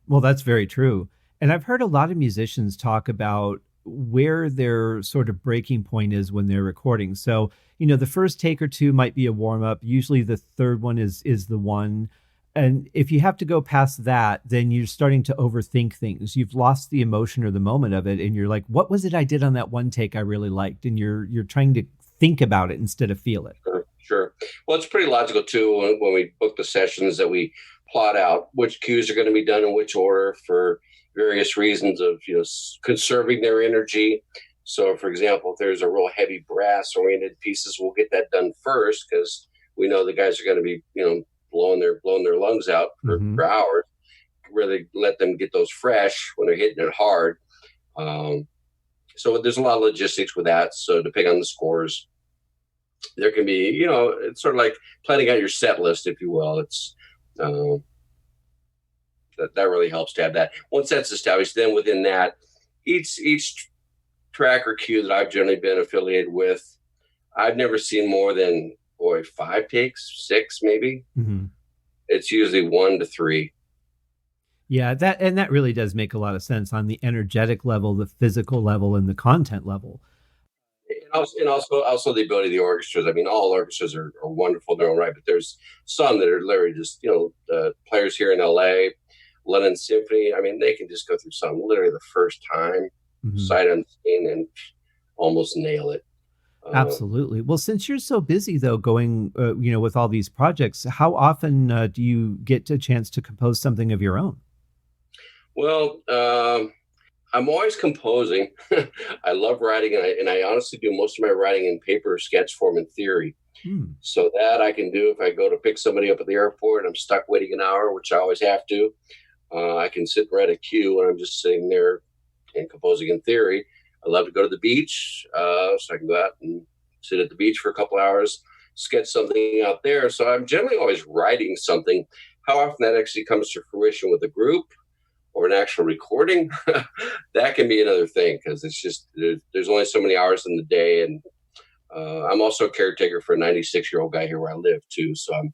Well, that's very true. And I've heard a lot of musicians talk about where their sort of breaking point is when they're recording. So the first take or two might be a warm up. Usually the third one is the one. And if you have to go past that, then you're starting to overthink things. You've lost the emotion or the moment of it, and you're like, what was it I did on that one take I really liked? And you're trying to think about it instead of feel it.
Sure. Well, it's pretty logical too when we book the sessions that we plot out which cues are going to be done in which order for various reasons of conserving their energy. So, for example, if there's a real heavy brass-oriented pieces, we'll get that done first, because we know the guys are going to be blowing their lungs out for hours. Really let them get those fresh when they're hitting it hard. So there's a lot of logistics with that. So depending on the scores, there can be, it's sort of like planning out your set list, if you will. It's that really helps to have that. Once that's established, then within that, each track or cue that I've generally been affiliated with, I've never seen more than 5 takes, 6 maybe.
Mm-hmm.
It's usually 1 to 3.
Yeah, that really does make a lot of sense on the energetic level, the physical level, and the content level.
And also the ability of the orchestras. I mean, all orchestras are wonderful in their own right, but there's some that are literally just, players here in LA, London Symphony. I mean, they can just go through some literally the first time, sight unseen, and almost nail it.
Absolutely. Well, since you're so busy though, going, with all these projects, how often do you get a chance to compose something of your own?
Well, I'm always composing. I love writing, and I honestly do most of my writing in paper sketch form and theory. So that I can do if I go to pick somebody up at the airport and I'm stuck waiting an hour, which I always have to. I can sit and write a cue when I'm just sitting there and composing in theory. I love to go to the beach, so I can go out and sit at the beach for a couple hours, sketch something out there. So I'm generally always writing something. How often that actually comes to fruition with a group or an actual recording, that can be another thing, because it's just there's only so many hours in the day. And I'm also a caretaker for a 96-year-old guy here where I live too. So I'm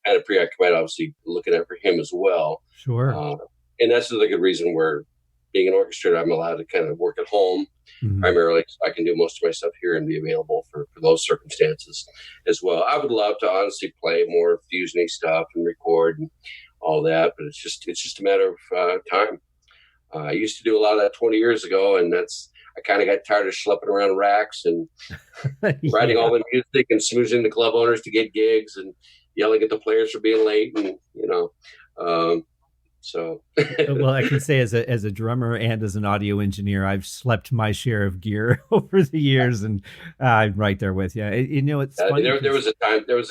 kind of preoccupied, obviously, looking out for him as well.
Sure.
And that's another good reason where being an orchestrator, I'm allowed to kind of work at home primarily. So I can do most of my stuff here and be available for those circumstances as well. I would love to honestly play more fusion-y stuff and record and all that, but it's just a matter of time. I used to do a lot of that 20 years ago, and I kind of got tired of schlepping around racks and writing all the music and smoozing the club owners to get gigs and yelling at the players for being late, and so.
Well, I can say as a drummer and as an audio engineer, I've slept my share of gear over the years, and I'm right there with you. It's funny.
There was a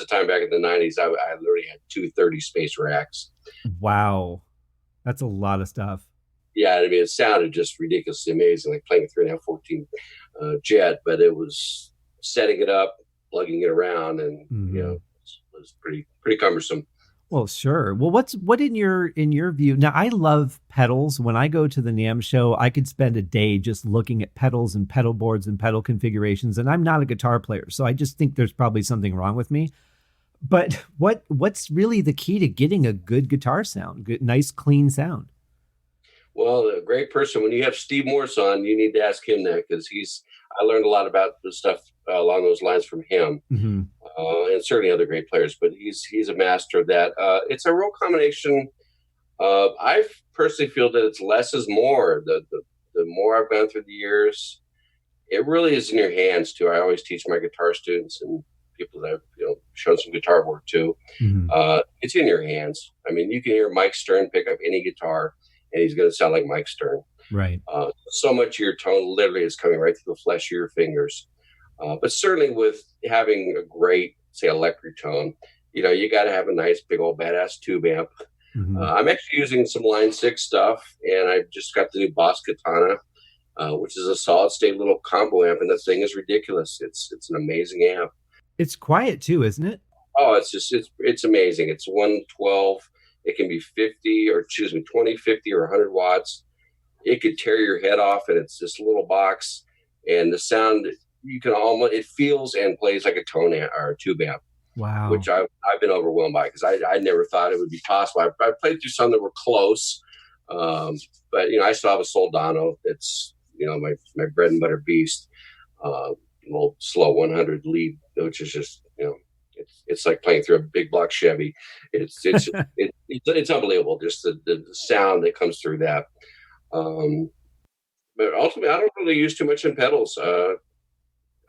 time back in the 90s. I literally had 2 30-space racks.
Wow, that's a lot of stuff.
Yeah, I mean, it sounded just ridiculously amazing, like playing a 3.5 14 jet, but it was setting it up, plugging it around, and it was pretty cumbersome.
Well, sure. Well, what in your view? Now, I love pedals. When I go to the NAMM show, I could spend a day just looking at pedals and pedal boards and pedal configurations. And I'm not a guitar player, so I just think there's probably something wrong with me. But what's really the key to getting a good guitar sound, nice, clean sound?
Well, a great person. When you have Steve Morse on, you need to ask him that, because I learned a lot about the stuff along those lines from him, and certainly other great players. But he's a master of that. It's a real combination. I personally feel that it's less is more. The more I've gone through the years, it really is in your hands too. I always teach my guitar students and people that I've shown some guitar work to. It's in your hands. I mean, you can hear Mike Stern pick up any guitar, and he's going to sound like Mike Stern.
Right.
So much of your tone literally is coming right through the flesh of your fingers. But certainly with having a great, say, electric tone, you got to have a nice, big old badass tube amp. I'm actually using some Line 6 stuff, and I just got the new Boss Katana, which is a solid state little combo amp, and that thing is ridiculous. It's an amazing amp.
It's quiet too, isn't it?
Oh, it's amazing. It's 112. It can be 20, 50, or 100 watts. It could tear your head off, and it's this little box, and the sound, it feels and plays like a tone amp or a tube amp.
Wow.
Which I've been overwhelmed by, because I never thought it would be possible. I played through some that were close, but I still have a Soldano. It's my bread and butter beast, an old slow 100 lead, which is just it's like playing through a big block Chevy. It's unbelievable, just the sound that comes through that. But ultimately, I don't really use too much in pedals.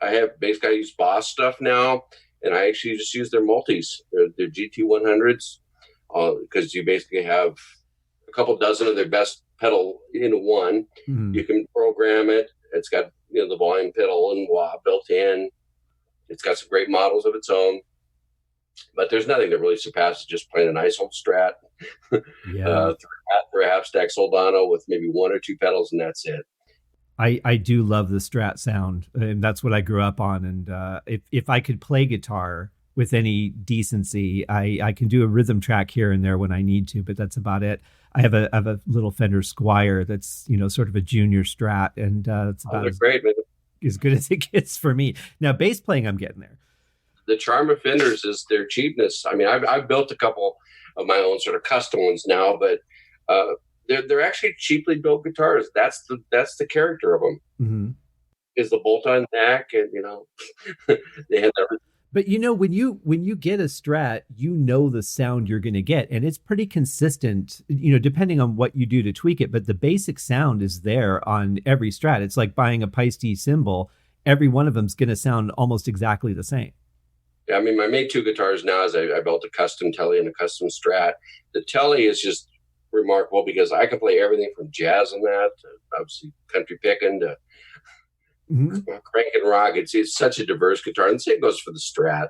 I use Boss stuff now, and I actually just use their multis, their GT100s, because you basically have a couple dozen of their best pedal in one. You can program it. It's got the volume pedal and wah built in. It's got some great models of its own, but there's nothing that really surpasses just playing a nice old Strat through a half stack Soldano with maybe 1 or 2 pedals, and that's it.
I do love the Strat sound, and that's what I grew up on. And if I could play guitar with any decency, I can do a rhythm track here and there when I need to, but that's about it. I have a little Fender Squier that's sort of a junior Strat, and it's about
they're great, man.
as good as it gets for me. Now, bass playing, I'm getting there.
The charm of Fenders is their cheapness. I mean, I've built a couple of my own sort of custom ones now, but they're actually cheaply built guitars. That's the character of them.
Mm-hmm.
Is the bolt-on neck, and they have that.
But when you get a Strat, the sound you're going to get, and it's pretty consistent, depending on what you do to tweak it. But the basic sound is there on every Strat. It's like buying a Paiste cymbal. Every one of them is going to sound almost exactly the same.
Yeah, I mean, my main two guitars now is I built a custom Telly and a custom Strat. The Telly is just remarkable because I can play everything from jazz on that to obviously country picking to crank and rock. It's such a diverse guitar, and the same goes for the Strat.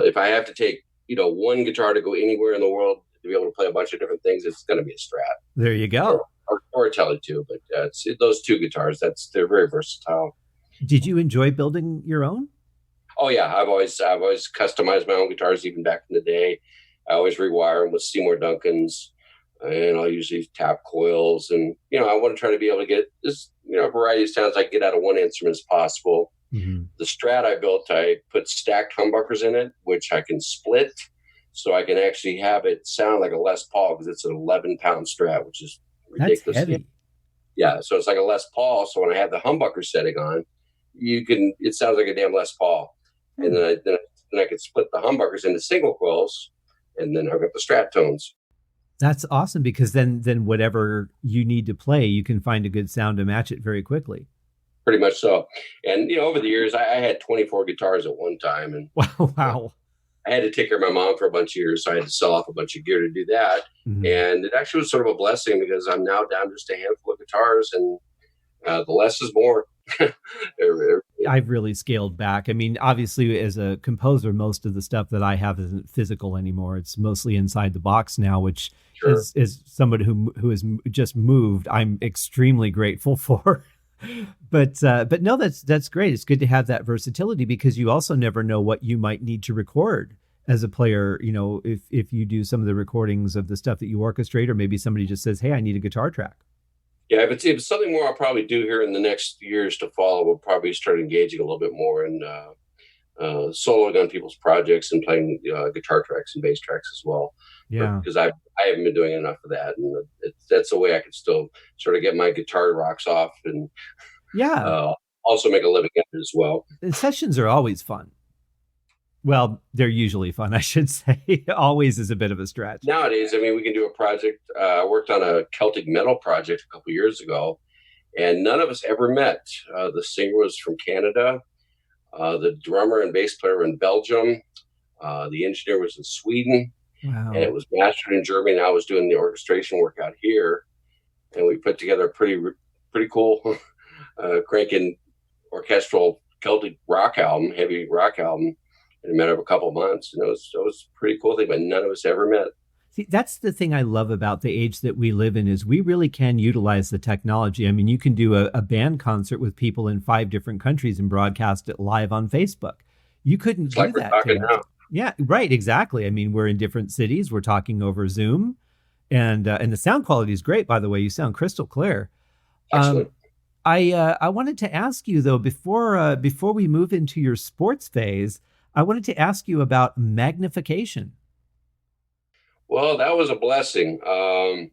If I have to take one guitar to go anywhere in the world to be able to play a bunch of different things, it's going to be a Strat.
There you go,
or a Telly too. But it's those two guitars. They're very versatile.
Did you enjoy building your own?
Oh yeah, I've always customized my own guitars, even back in the day. I always rewire them with Seymour Duncans, and I'll use these tap coils, and I want to try to be able to get this variety of sounds I can get out of one instrument as possible. Mm-hmm. The Strat I built, I put stacked humbuckers in it, which I can split, so I can actually have it sound like a Les Paul because it's an 11-pound Strat, which is ridiculous.
That's heavy.
Yeah, so it's like a Les Paul. So when I have the humbucker setting on, it sounds like a damn Les Paul. And then I could split the humbuckers into single coils, and then I've got the Strat tones.
That's awesome, because then whatever you need to play, you can find a good sound to match it very quickly.
Pretty much so. And over the years, I had 24 guitars at one time, and
wow.
I had to take care of my mom for a bunch of years, so I had to sell off a bunch of gear to do that. Mm-hmm. And it actually was sort of a blessing because I'm now down just a handful of guitars, and the less is more.
I've really scaled back. I mean, obviously, as a composer, most of the stuff that I have isn't physical anymore. It's mostly inside the box now, which is somebody who has just moved, I'm extremely grateful for. But no, that's great. It's good to have that versatility, because you also never know what you might need to record as a player. If you do some of the recordings of the stuff that you orchestrate, or maybe somebody just says, "Hey, I need a guitar track."
Yeah, if it's something more I'll probably do here in the next years to follow, we'll probably start engaging a little bit more in soloing on people's projects and playing guitar tracks and bass tracks as well.
Yeah,
because I haven't been doing enough of that, and that's a way I can still sort of get my guitar rocks off, and also make a living at it as well.
And sessions are always fun. Well, they're usually fun, I should say. Always is a bit of a stretch.
Nowadays, I mean, we can do a project. I worked on a Celtic metal project a couple years ago, and none of us ever met. The singer was from Canada. The drummer and bass player were in Belgium. The engineer was in Sweden.
Wow.
And it was mastered in Germany, and I was doing the orchestration work out here. And we put together a pretty cool cranking orchestral Celtic rock album, heavy rock album, in a matter of a couple of months. And it was a pretty cool thing, but none of us ever met.
See, that's the thing I love about the age that we live in, is we really can utilize the technology. I mean, you can do a band concert with people in 5 different countries and broadcast it live on Facebook. You couldn't do that.
Now.
Yeah, right. Exactly. I mean, we're in different cities. We're talking over Zoom, and the sound quality is great, by the way. You sound crystal clear.
Excellent.
I wanted to ask you, though, before we move into your sports phase, I wanted to ask you about magnification.
Well, that was a blessing. I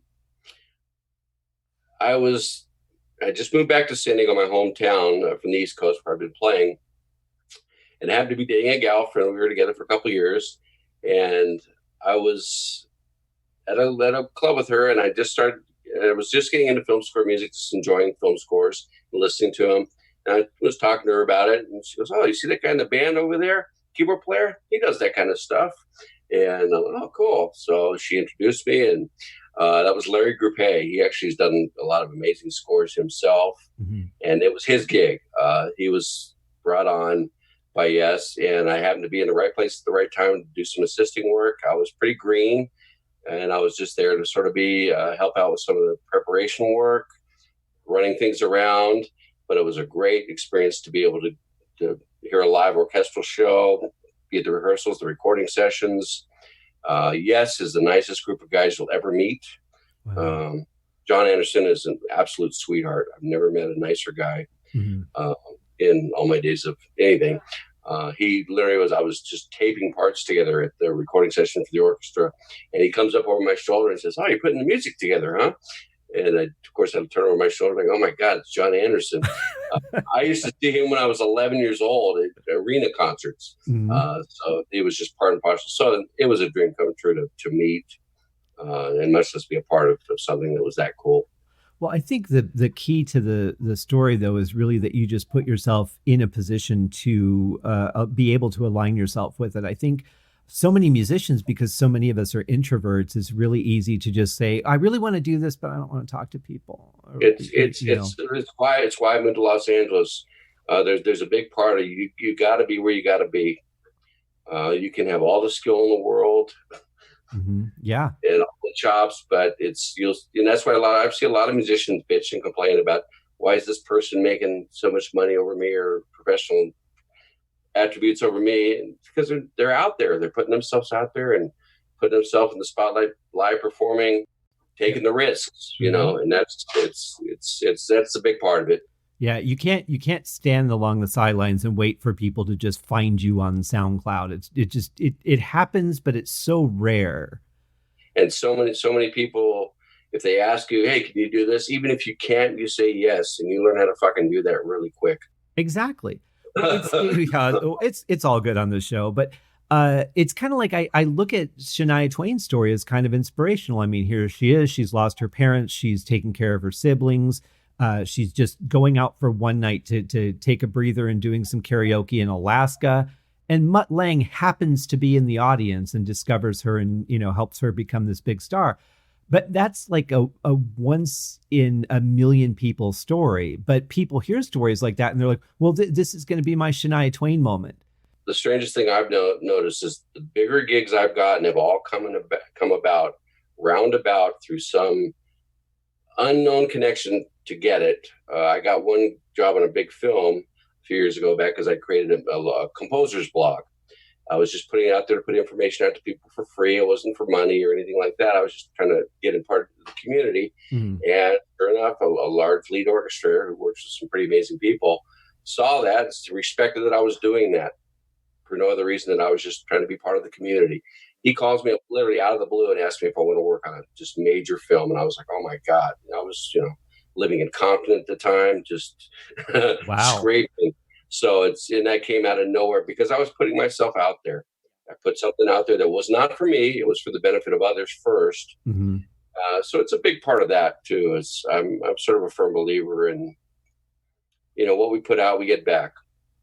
just moved back to San Diego, my hometown, from the East Coast, where I've been playing, and happened to be dating a gal friend. We were together for a couple of years, and I was at a club with her, and I was just getting into film score music, just enjoying film scores and listening to them. And I was talking to her about it, and she goes, "Oh, you see that guy in the band over there, keyboard player? He does that kind of stuff." And I went, "Oh, cool." So she introduced me, and that was Larry Groupé. He actually has done a lot of amazing scores himself, and it was his gig. He was brought on by Yes, and I happened to be in the right place at the right time to do some assisting work. I was pretty green, and I was just there to sort of help out with some of the preparation work, running things around. But it was a great experience to be able to hear a live orchestral show, be at the rehearsals, the recording sessions. Yes is the nicest group of guys you'll ever meet. Wow. John Anderson is an absolute sweetheart. I've never met a nicer guy. in all my days of anything. He literally I was just taping parts together at the recording session for the orchestra. And he comes up over my shoulder and says, "Oh, you're putting the music together, huh?" And I, of course, I turn over my shoulder like, "Oh my God, it's John Anderson." I used to see him when I was 11 years old at arena concerts. So it was just part and parcel. So it was a dream come true to meet and much less be a part of something that was that cool.
Well, I think the key to the story, though, is really that you just put yourself in a position to be able to align yourself with it. I think so many musicians, because so many of us are introverts, it's really easy to just say, "I really want to do this, but I don't want to talk to people."
It's why I moved to Los Angeles. There's a big part of you got to be where you got to be. You can have all the skill in the world,
yeah,
and all the chops, but and that's why I've seen a lot of musicians bitch and complain about, why is this person making so much money over me, or professional attributes over me? And because they're out there, they're putting themselves out there and putting themselves in the spotlight, live performing, taking the risks, and that's a big part of it.
Yeah, you can't stand along the sidelines and wait for people to just find you on SoundCloud. It happens, but it's so rare.
And so many people, if they ask you, "Hey, can you do this?" Even if you can't, you say yes, and you learn how to fucking do that really quick.
Exactly. It's all good on the show, but it's kind of like I look at Shania Twain's story as kind of inspirational. I mean, here she is. She's lost her parents. She's taking care of her siblings. She's just going out for one night to take a breather and doing some karaoke in Alaska. And Mutt Lange happens to be in the audience and discovers her and, helps her become this big star. But that's like a once in a million people story. But people hear stories like that and they're like, well, this is going to be my Shania Twain moment.
The strangest thing I've noticed is the bigger gigs I've gotten have all come about roundabout through some unknown connection to get it. I got one job on a big film a few years ago back because I created a composer's blog. I was just putting it out there to put information out to people for free. It wasn't for money or anything like that. I was just trying to get in part of the community. And sure enough, a large lead orchestrator who works with some pretty amazing people saw that, respected that I was doing that for no other reason than I was just trying to be part of the community. He calls me up literally out of the blue and asked me if I want to work on a just major film. And I was like, oh my God. And I was, living in Compton at the time, just scraping. So that came out of nowhere because I was putting myself out there. I put something out there that was not for me. It was for the benefit of others first. So it's a big part of that too. I'm sort of a firm believer in, what we put out, we get back.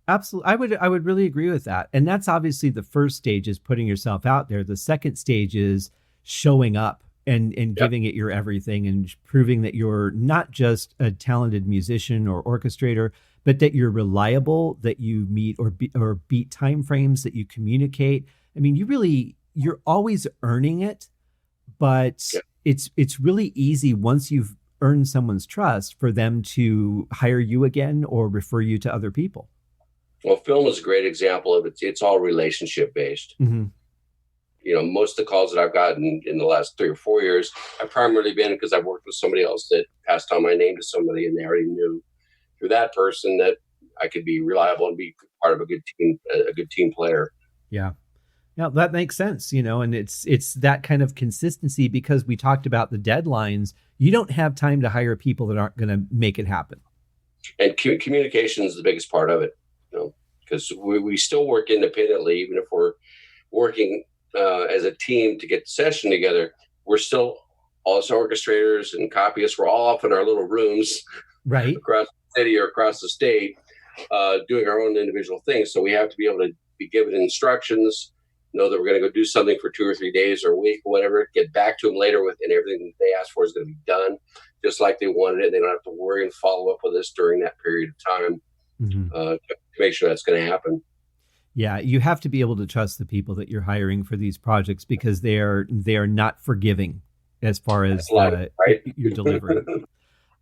Absolutely. I would really agree with that. And that's obviously the first stage is putting yourself out there. The second stage is showing up and giving it your everything and proving that you're not just a talented musician or orchestrator, but that you're reliable, that you meet or beat timeframes, that you communicate. I mean, you're always earning it, but it's really easy once you've earned someone's trust for them to hire you again or refer you to other people.
Well, film is a great example of it. It's all relationship based. Most of the calls that I've gotten in the last 3 or 4 years have primarily been because I've worked with somebody else that passed on my name to somebody and they already knew through that person that I could be reliable and be part of a good team player. Yeah.
Yeah, that makes sense, and it's that kind of consistency because we talked about the deadlines. You don't have time to hire people that aren't going to make it happen.
And communication is the biggest part of it, because we still work independently, even if we're working as a team to get the session together. We're still also orchestrators and copyists. We're all off in our little rooms,
right,
across the city or across the state, doing our own individual things. So we have to be able to be given instructions, know that we're going to go do something for 2 or 3 days or a week or whatever, get back to them later with, and everything they asked for is going to be done just like they wanted it. They don't have to worry and follow up with us during that period of time to make sure that's going to happen.
Yeah, you have to be able to trust the people that you're hiring for these projects because they are not forgiving as far as your delivery.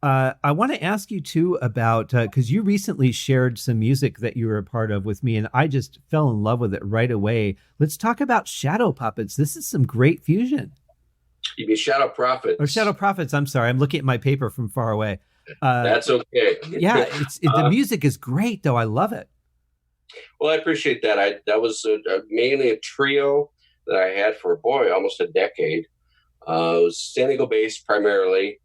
I want to ask you too about, because you recently shared some music that you were a part of with me, and I just fell in love with it right away. Let's talk about Shadow Puppets. This is some great fusion.
You mean Shadow Prophets?
Or Shadow Prophets, I'm sorry. I'm looking at my paper from far away.
That's okay.
Yeah, the music is great, though. I love it.
Well, I appreciate that. That was mainly a trio that I had for almost a decade. It was San Diego based primarily.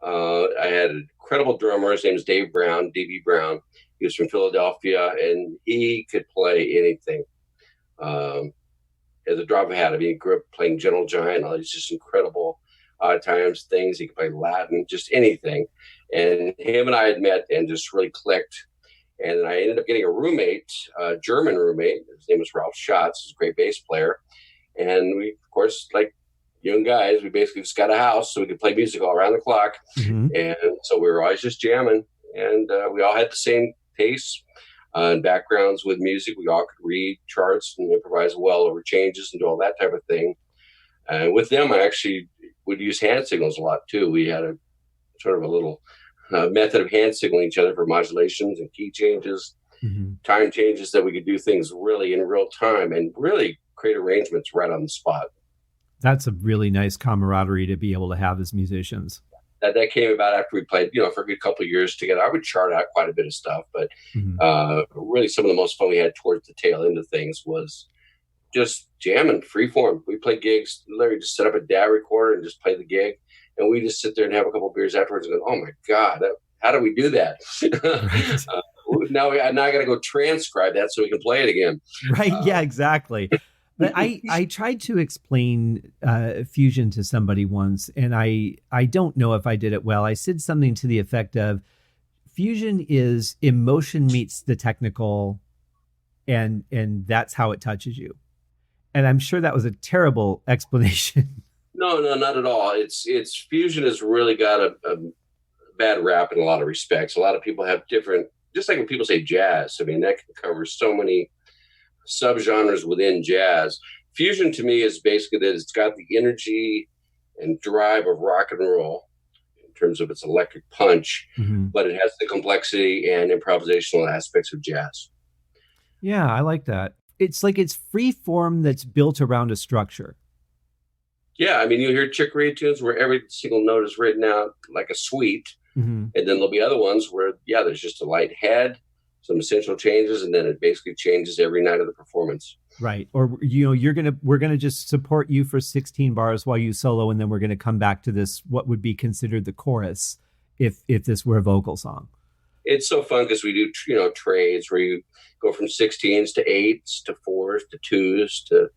I had an incredible drummer. His name is Dave Brown, D.B. Brown. He was from Philadelphia, and he could play anything. As a drop hat, he grew up playing Gentle Giant, all these just incredible odd times things. He could play Latin, just anything. And him and I had met and just really clicked. And I ended up getting a roommate, a German roommate. His name was Ralph Schatz. He's a great bass player. And we, of course, like young guys, we basically just got a house so we could play music all around the clock. Mm-hmm. And so we were always just jamming. And we all had the same tastes and backgrounds with music. We all could read charts and improvise well over changes and do all that type of thing. And with them, I actually would use hand signals a lot too. We had a sort of a little method of hand signaling each other for modulations and key changes, mm-hmm. time changes, that we could do things really in real time and really create arrangements right on the spot.
That's a really nice camaraderie to be able to have as musicians.
That came about after we played, for a good couple of years together. I would chart out quite a bit of stuff, but mm-hmm. Really some of the most fun we had towards the tail end of things was just jamming, freeform. We played gigs, literally just set up a DAW recorder and just play the gig. And we just sit there and have a couple of beers afterwards and go, oh my God, how do we do that? Right. Now I got to go transcribe that so we can play it again.
Right. Yeah, exactly. But I tried to explain fusion to somebody once, and I don't know if I did it well. I said something to the effect of fusion is emotion meets the technical, and that's how it touches you. And I'm sure that was a terrible explanation.
No, not at all. It's fusion has really got a bad rap in a lot of respects. A lot of people have different, just like when people say jazz, I mean, that can cover so many subgenres within jazz. Fusion to me is basically that it's got the energy and drive of rock and roll in terms of its electric punch, mm-hmm. but it has the complexity and improvisational aspects of jazz.
Yeah, I like that. It's like it's free form that's built around a structure.
Yeah, I mean, you hear Chick Corea tunes where every single note is written out like a suite, mm-hmm. and then there'll be other ones where, there's just a light head, some essential changes, and then it basically changes every night of the performance.
Right. Or, we're gonna just support you for 16 bars while you solo, and then we're gonna come back to this, what would be considered the chorus if this were a vocal song.
It's so fun because we do, trades where you go from 16s to 8s to 4s to 2s to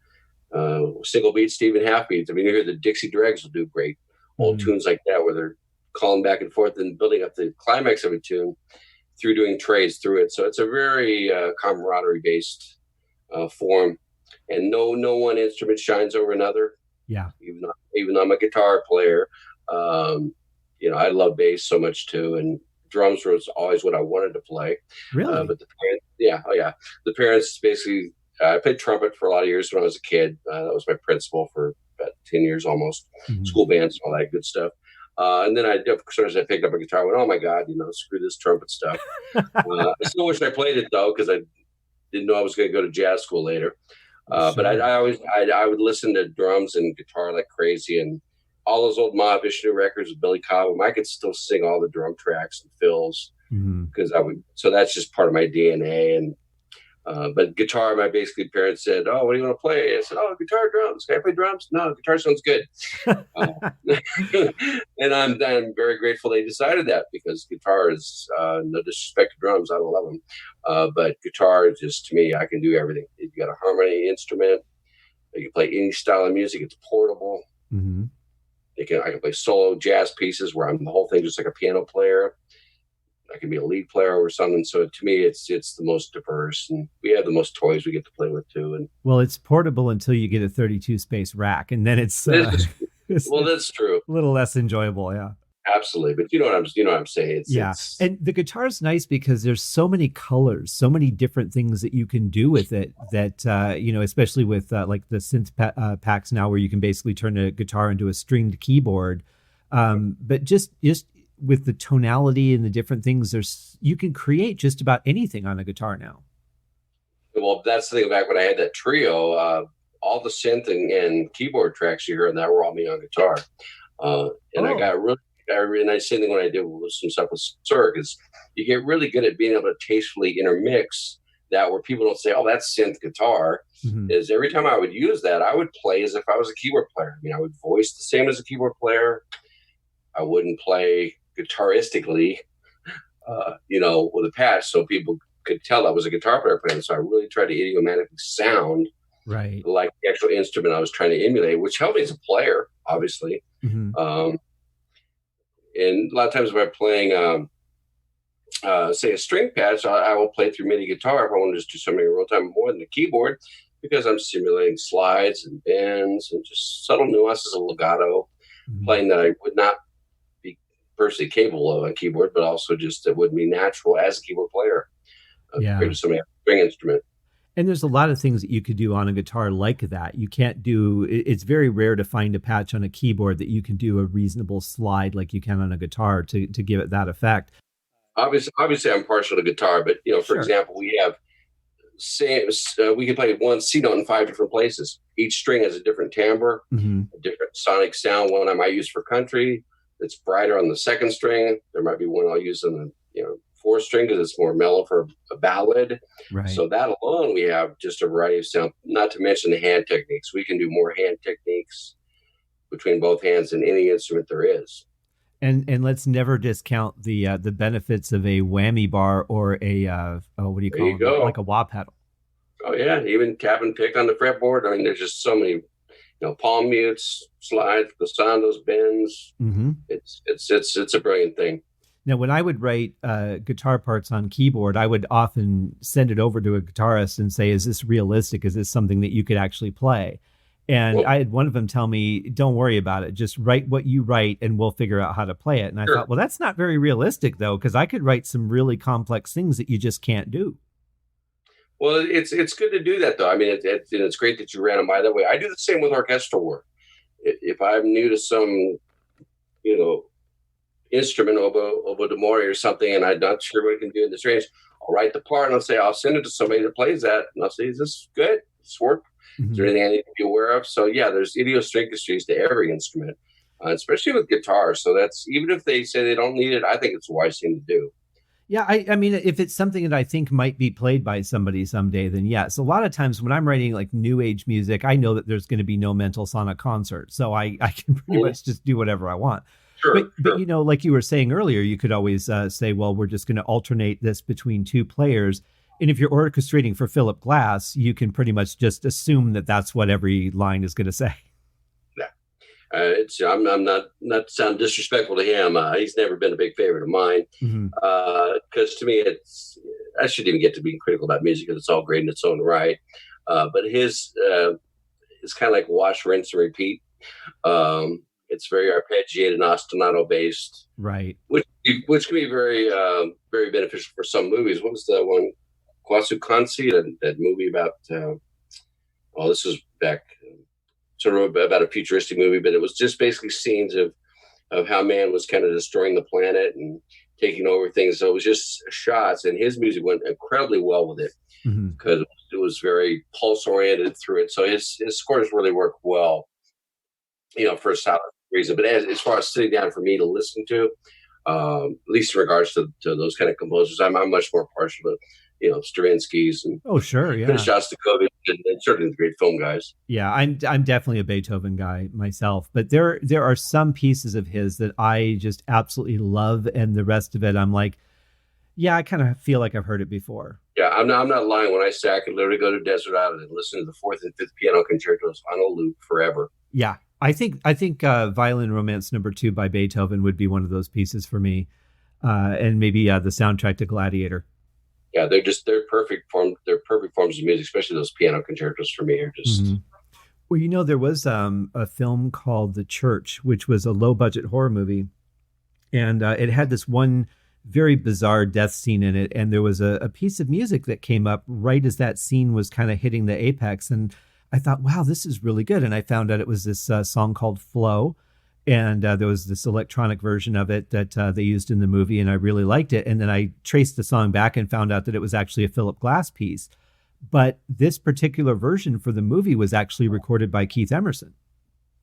single beats to even half beats. I mean, you hear the Dixie Dregs will do great old tunes like that where they're calling back and forth and building up the climax of a tune through doing trades through it. So it's a very camaraderie based form, and no one instrument shines over another.
Yeah.
Even though I'm a guitar player, I love bass so much too, and drums was always what I wanted to play.
Really?
But the parents basically. I played trumpet for a lot of years when I was a kid. That was my principal for about 10 years almost, mm-hmm. school bands and all that good stuff. And then I picked up a guitar and went, oh my God, screw this trumpet stuff. I still wish I played it though, because I didn't know I was going to go to jazz school later. Sure. But I would listen to drums and guitar like crazy, and all those old Mahavishnu records with Billy Cobham. I could still sing all the drum tracks and fills because so that's just part of my DNA. And but guitar, my parents said, oh, what do you want to play? I said, oh, guitar, drums. Can I play drums? No, guitar sounds good. And I'm very grateful they decided that, because guitar is, no disrespect to drums, I love them. But guitar is just, to me, I can do everything. If you got a harmony instrument, you can play any style of music. It's portable. Mm-hmm. I can play solo jazz pieces where I'm the whole thing just like a piano player. I can be a lead player or something. So to me, it's the most diverse, and we have the most toys we get to play with too. And
well, it's portable until you get a 32 space rack, and then it's
well, that's true.
A little less enjoyable, yeah.
Absolutely, but you know what I'm saying.
And the guitar's nice because there's so many colors, so many different things that you can do with it. That especially with like the synth packs now, where you can basically turn a guitar into a stringed keyboard. But just with the tonality and the different things, you can create just about anything on a guitar now.
Well, that's the thing. Back when I had that trio, all the synth and keyboard tracks you hear in that were all me on guitar. I got really and I same thing when I did with some stuff with Cirque, is you get really good at being able to tastefully intermix that, where people don't say, "Oh, that's synth guitar."
Mm-hmm.
Is every time I would use that, I would play as if I was a keyboard player. I mean, I would voice the same as a keyboard player. I wouldn't play guitaristically, with a patch, so people could tell I was a guitar player playing. So I really tried to idiomatically sound
Right.
like the actual instrument I was trying to emulate, which helped me as a player, obviously.
Mm-hmm.
And a lot of times when I'm playing, say, a string patch, I will play through MIDI guitar if I want to just do something in real time more than the keyboard, because I'm simulating slides and bends and just subtle nuances of legato, playing that I would not be personally capable of on keyboard, but also just that would be natural as a keyboard player compared to somebody else's string instrument.
And there's a lot of things that you could do on a guitar like that. You can't do, it's very rare to find a patch on a keyboard that you can do a reasonable slide like you can on a guitar to give it that effect.
Obviously, I'm partial to guitar, but for example, we have we can play one C note in 5 different places. Each string has a different timbre, a different sonic sound. One I might use for country that's brighter on the second string. There might be one I'll use on the fourth string because it's more mellow for a ballad.
Right.
So that alone, we have just a variety of sound. Not to mention the hand techniques. We can do more hand techniques between both hands than any instrument there is.
And let's never discount the benefits of a whammy bar or a what do you call it? Like a wah pedal. Oh yeah, even tap and pick on the fretboard. I mean, there's just so many, palm mutes, slides, glissandos, bends. Mm-hmm.
It's a brilliant thing.
Now, when I would write guitar parts on keyboard, I would often send it over to a guitarist and say, "Is this realistic? Is this something that you could actually play?" And I had one of them tell me, "Don't worry about it. Just write what you write and we'll figure out how to play it." And I thought, well, that's not very realistic, though, because I could write some really complex things that you just can't do.
Well, it's good to do that, though. I mean, it's great that you ran them by that way. I do the same with orchestral work. If I'm new to some, instrument, oboe d'amore or something, and I'm not sure what I can do in this range, I'll write the part and I'll send it to somebody that plays that. And I'll say, "Is this good? Does this work? Is there anything I need to be aware of?" So yeah, there's idiosyncrasies to every instrument, especially with guitar. So that's, even if they say they don't need it, I think it's a wise thing to do.
Yeah, I mean, if it's something that I think might be played by somebody someday, then yes. A lot of times when I'm writing like new age music, I know that there's going to be no mental sonic concert. So I can pretty much just do whatever I want.
Sure.
But like you were saying earlier, you could always say, well, we're just going to alternate this between two players. And if you're orchestrating for Philip Glass, you can pretty much just assume that that's what every line is going to say.
I'm not to sound disrespectful to him. He's never been a big favorite of mine, because to me, I shouldn't even get to being critical about music because it's all great in its own right. But his is kind of like wash, rinse, and repeat. It's very arpeggiated and ostinato based,
right?
Which can be very very beneficial for some movies. What was the one, Kwasu Kansi, that movie about? This was back. Sort of about a futuristic movie, but it was just basically scenes of how man was kind of destroying the planet and taking over things. So it was just shots, and his music went incredibly well with it because it was very pulse oriented through it. So his scores really work well, for a solid reason. But as far as sitting down for me to listen to, at least in regards to those kind of composers, I'm much more partial to Stravinsky's and Shostakovich and certainly the great film guys.
Yeah, I'm definitely a Beethoven guy myself, but there are some pieces of his that I just absolutely love, and the rest of it I'm like, yeah, I kind of feel like I've heard it before.
Yeah, I'm not lying when I say I could literally go to Desert Island and listen to the 4th and 5th piano concertos on a loop forever.
Yeah, I think Violin Romance No. 2 by Beethoven would be one of those pieces for me, and maybe the soundtrack to Gladiator.
Yeah, they're perfect forms of music, especially those piano concertos for me are just.
Well, there was a film called The Church, which was a low budget horror movie, and it had this one very bizarre death scene in it, and there was a piece of music that came up right as that scene was kind of hitting the apex, and I thought, wow, this is really good. And I found out it was this song called Flow. And there was this electronic version of it that they used in the movie, and I really liked it. And then I traced the song back and found out that it was actually a Philip Glass piece. But this particular version for the movie was actually recorded by Keith Emerson.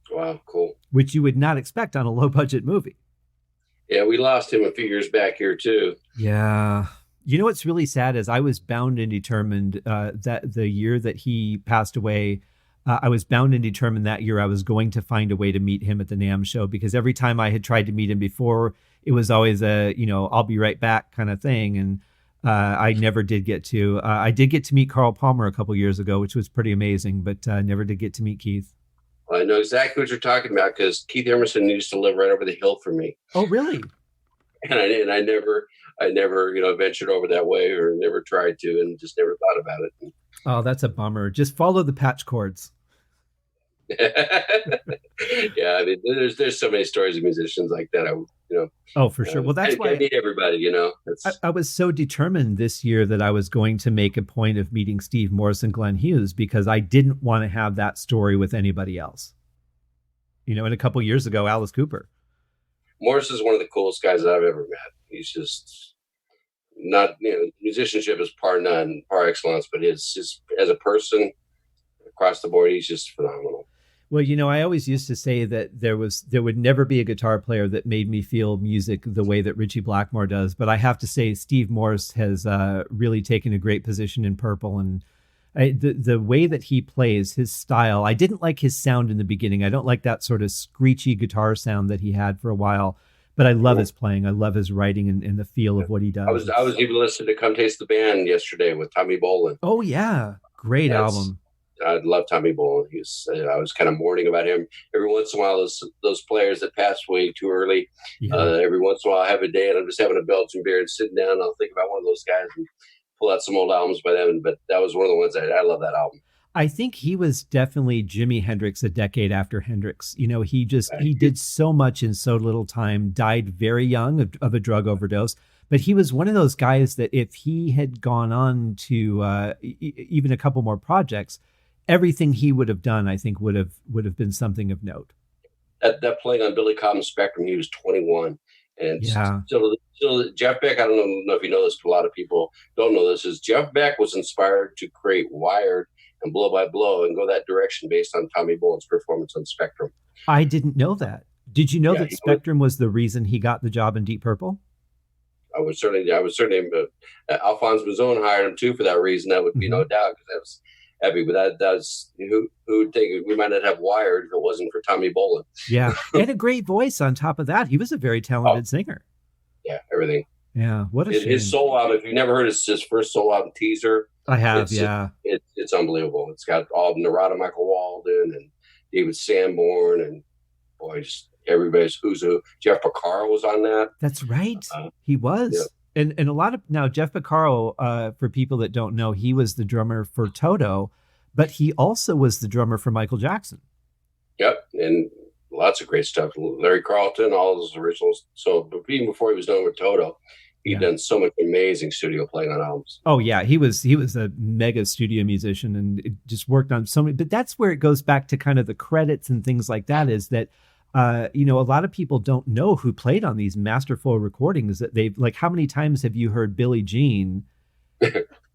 Wow, cool.
Which you would not expect on a low-budget movie.
Yeah, we lost him a few years back here too.
Yeah. You know what's really sad is I was bound and determined that the year that he passed away, I was bound and determined that year I was going to find a way to meet him at the NAMM show, because every time I had tried to meet him before, it was always a, I'll be right back kind of thing. And I never did get to. I did get to meet Carl Palmer a couple years ago, which was pretty amazing, but never did get to meet Keith.
I know exactly what you're talking about, because Keith Emerson used to live right over the hill from me.
Oh, really?
And I never, ventured over that way, or never tried to, and just never thought about it.
Oh, that's a bummer. Just follow the patch cords.
Yeah, I mean, there's so many stories of musicians like that.
Oh, for sure. Well, that's why
I meet everybody.
I was so determined this year that I was going to make a point of meeting Steve Morse and Glenn Hughes, because I didn't want to have that story with anybody else. And a couple of years ago, Alice Cooper.
Morse is one of the coolest guys that I've ever met. He's just not, musicianship is par none, par excellence, but it's just, as a person across the board, he's just phenomenal.
Well, I always used to say that there would never be a guitar player that made me feel music the way that Ritchie Blackmore does. But I have to say, Steve Morse has really taken a great position in Purple, and the way that he plays, his style. I didn't like his sound in the beginning. I don't like that sort of screechy guitar sound that he had for a while. But I love his playing. I love his writing and the feel of what he does.
I was even listening to Come Taste the Band yesterday with Tommy Bolin.
Oh yeah, great album.
I love Tommy Bolin. I was kind of mourning about him. Every once in a while, those players that passed away too early. Yeah. Every once in a while, I have a day and I'm just having a Belgian beer and sitting down, and I'll think about one of those guys and pull out some old albums by them. But that was one of the ones I love that album.
I think he was definitely Jimi Hendrix a decade after Hendrix. He did so much in so little time, died very young of a drug overdose. But he was one of those guys that if he had gone on to even a couple more projects, everything he would have done, I think, would have been something of note.
That playing on Billy Cobham's Spectrum, he was 21. And still, Jeff Beck, I don't know if you know this, but a lot of people don't know this, is Jeff Beck was inspired to create Wired and Blow by Blow and go that direction based on Tommy Bolin's performance on Spectrum.
I didn't know that. Did you know that Spectrum was the reason he got the job in Deep Purple?
I was certainly Alphonse Mazzone hired him too for that reason. That would be no doubt, because that was heavy. But that's who would think we might not have Wired if it wasn't for Tommy Bolin.
Yeah, and a great voice on top of that. He was a very talented singer.
Yeah, everything.
Yeah, what a shame.
His solo album. If you've never heard his first solo album, Teaser.
I have,
It's unbelievable. It's got all Narada Michael Walden and David Sanborn and just everybody's who's who. Jeff Porcaro was on that.
That's right. He was. Yeah. And a lot of now Jeff Porcaro, for people that don't know, he was the drummer for Toto, but he also was the drummer for Michael Jackson.
Yep, and lots of great stuff. Larry Carlton, all those originals. So even before he was done with Toto, he'd done so much amazing studio playing on albums.
Oh yeah, he was a mega studio musician and it just worked on so many. But that's where it goes back to kind of the credits and things like that. Is that a lot of people don't know who played on these masterful recordings. That they've like, how many times have you heard Billie Jean?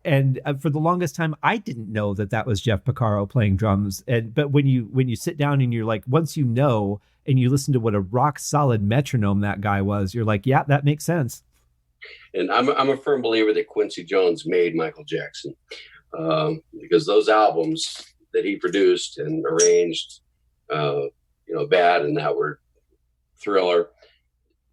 And for the longest time, I didn't know that was Jeff Porcaro playing drums. But when you sit down and you're like, once you know and you listen to what a rock solid metronome that guy was, you're like, yeah, that makes sense.
And I'm a firm believer that Quincy Jones made Michael Jackson, because those albums that he produced and arranged, Bad and That Were Thriller,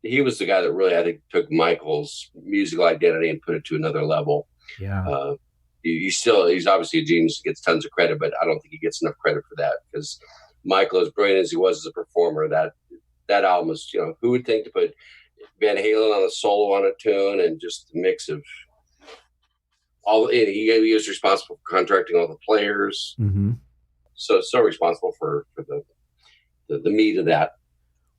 he was the guy that really, I think, took Michael's musical identity and put it to another level.
Yeah.
He's obviously a genius, gets tons of credit, but I don't think he gets enough credit for that, because Michael, as brilliant as he was as a performer, that album was, who would think to put Van Halen on a solo on a tune and just a mix of all. He was responsible for contracting all the players.
Mm-hmm.
So responsible for the meat of that.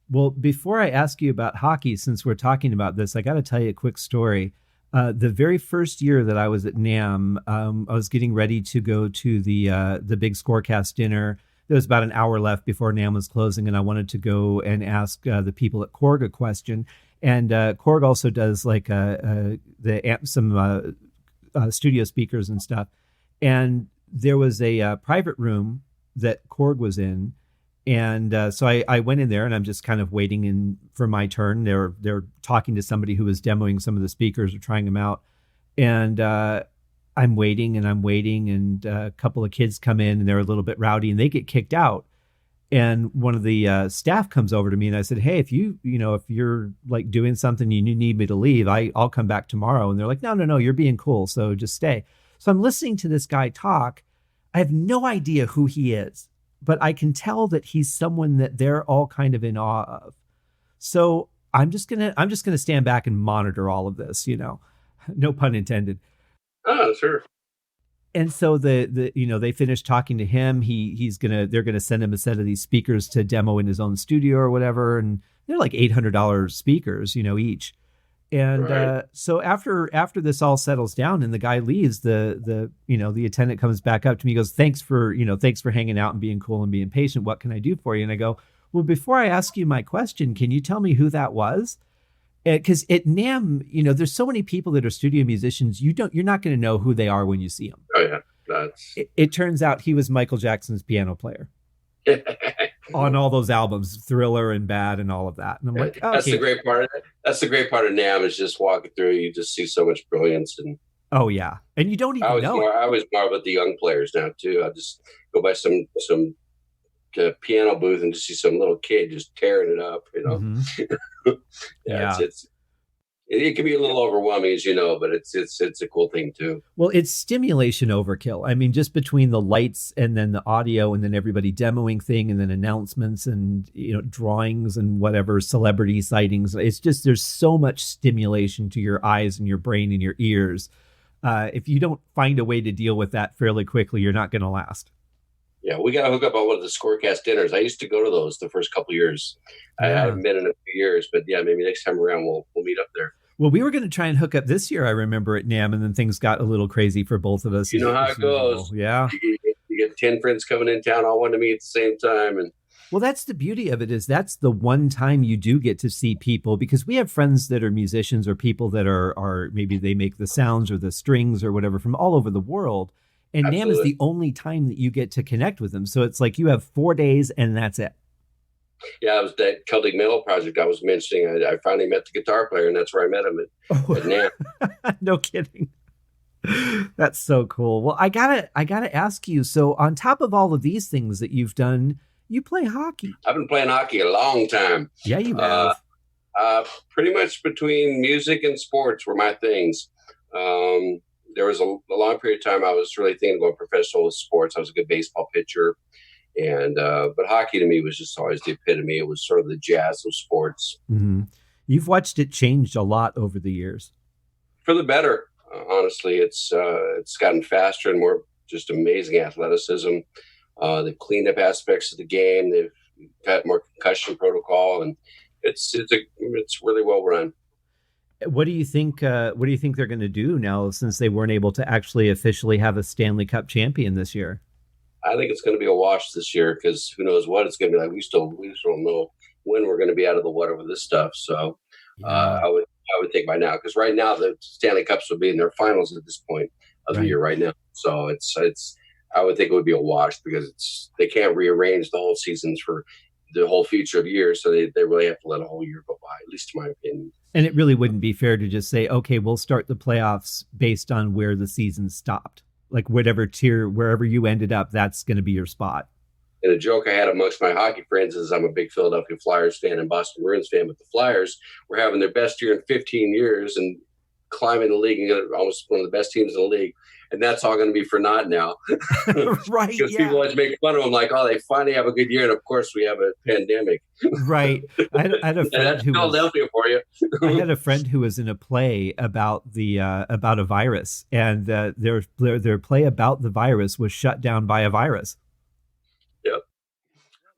Well, before I ask you about hockey, since we're talking about this, I got to tell you a quick story. The very first year that I was at NAMM, I was getting ready to go to the big Scorecast dinner. There was about an hour left before NAMM was closing, and I wanted to go and ask the people at Korg a question. And Korg also does like some studio speakers and stuff. And there was a private room that Korg was in, And so I went in there and I'm just kind of waiting in for my turn. They're talking to somebody who was demoing some of the speakers or trying them out. And I'm waiting and a couple of kids come in and they're a little bit rowdy and they get kicked out. And one of the staff comes over to me and I said, hey, if you're like doing something, you need me to leave, I'll come back tomorrow. And they're like, no, you're being cool. So just stay. So I'm listening to this guy talk. I have no idea who he is, but I can tell that he's someone that they're all kind of in awe of. So I'm just gonna stand back and monitor all of this, no pun intended.
Oh, sure.
And so they finished talking to him. They're gonna send him a set of these speakers to demo in his own studio or whatever, and they're like $800 speakers, each. And
right.
So after this all settles down and the guy leaves, the attendant comes back up to me, goes, thanks for hanging out and being cool and being patient. What can I do for you? And I go, well, before I ask you my question, can you tell me who that was? Because at NAMM, there's so many people that are studio musicians. You're not going to know who they are when you see them.
Oh yeah,
it turns out he was Michael Jackson's piano player. On all those albums, Thriller and Bad and all of that. And I'm like, okay.
That's the great part of it. That's the great part of NAMM is just walking through. You just see so much brilliance. And
oh yeah. And you don't even know.
I always marvel at the young players now too. I just go by some piano booth and just see some little kid just tearing it up,
Mm-hmm.
yeah. It can be a little overwhelming, as you know, but it's a cool thing too.
Well, it's stimulation overkill. I mean, just between the lights and then the audio and then everybody demoing thing and then announcements and, drawings and whatever, celebrity sightings. It's just, there's so much stimulation to your eyes and your brain and your ears. If you don't find a way to deal with that fairly quickly, you're not going to last.
Yeah, we got to hook up on one of the Scorecast dinners. I used to go to those the first couple of years. Yeah. I haven't been in a few years, but yeah, maybe next time around we'll meet up there.
Well, we were going to try and hook up this year, I remember, at NAMM, and then things got a little crazy for both of us.
You know how it goes.
Yeah.
You get 10 friends coming in town, all want to meet at the same time. And
well, that's the beauty of it, is that's the one time you do get to see people, because we have friends that are musicians or people that are maybe they make the sounds or the strings or whatever from all over the world. And
Absolutely.
NAMM is the only time that you get to connect with them. So it's like you have 4 days and that's it.
Yeah, it was that Celtic Metal project I was mentioning. I finally met the guitar player, and that's where I met him at NAMM.
No kidding. That's so cool. Well, I gotta ask you. So on top of all of these things that you've done, you play hockey.
I've been playing hockey a long time.
Yeah, you have.
Pretty much between music and sports were my things. There was a long period of time I was really thinking about professional with sports. I was a good baseball pitcher. And but hockey to me was just always the epitome. It was sort of the jazz of sports.
Mm-hmm. You've watched it change a lot over the years.
For the better, honestly. It's gotten faster and more just amazing athleticism. The cleanup aspects of the game. They've got more concussion protocol, and it's really well run.
What do you think? What do you think they're going to do now, since they weren't able to actually officially have a Stanley Cup champion this year?
I think it's going to be a wash this year, because who knows what it's going to be like. We still don't know when we're going to be out of the water with this stuff. So I would think by now, because right now the Stanley Cups will be in their finals at this point of the year right now. So I would think it would be a wash, because they can't rearrange the whole seasons for the whole future of years. So they really have to let a whole year go by, at least in my opinion.
And it really wouldn't be fair to just say, okay, we'll start the playoffs based on where the season stopped. Like whatever tier, wherever you ended up, that's going to be your spot.
And a joke I had amongst my hockey friends is I'm a big Philadelphia Flyers fan and Boston Bruins fan, but the Flyers were having their best year in 15 years and climbing the league and getting almost one of the best teams in the league. And that's all going to be for naught now.
Right.
Because people always make fun of them, like, oh, they finally have a good year. And of course, we have a pandemic.
Right. I had a friend who
Philadelphia for you.
I had a friend who was in a play about about a virus, and their play about the virus was shut down by a virus.
Yep.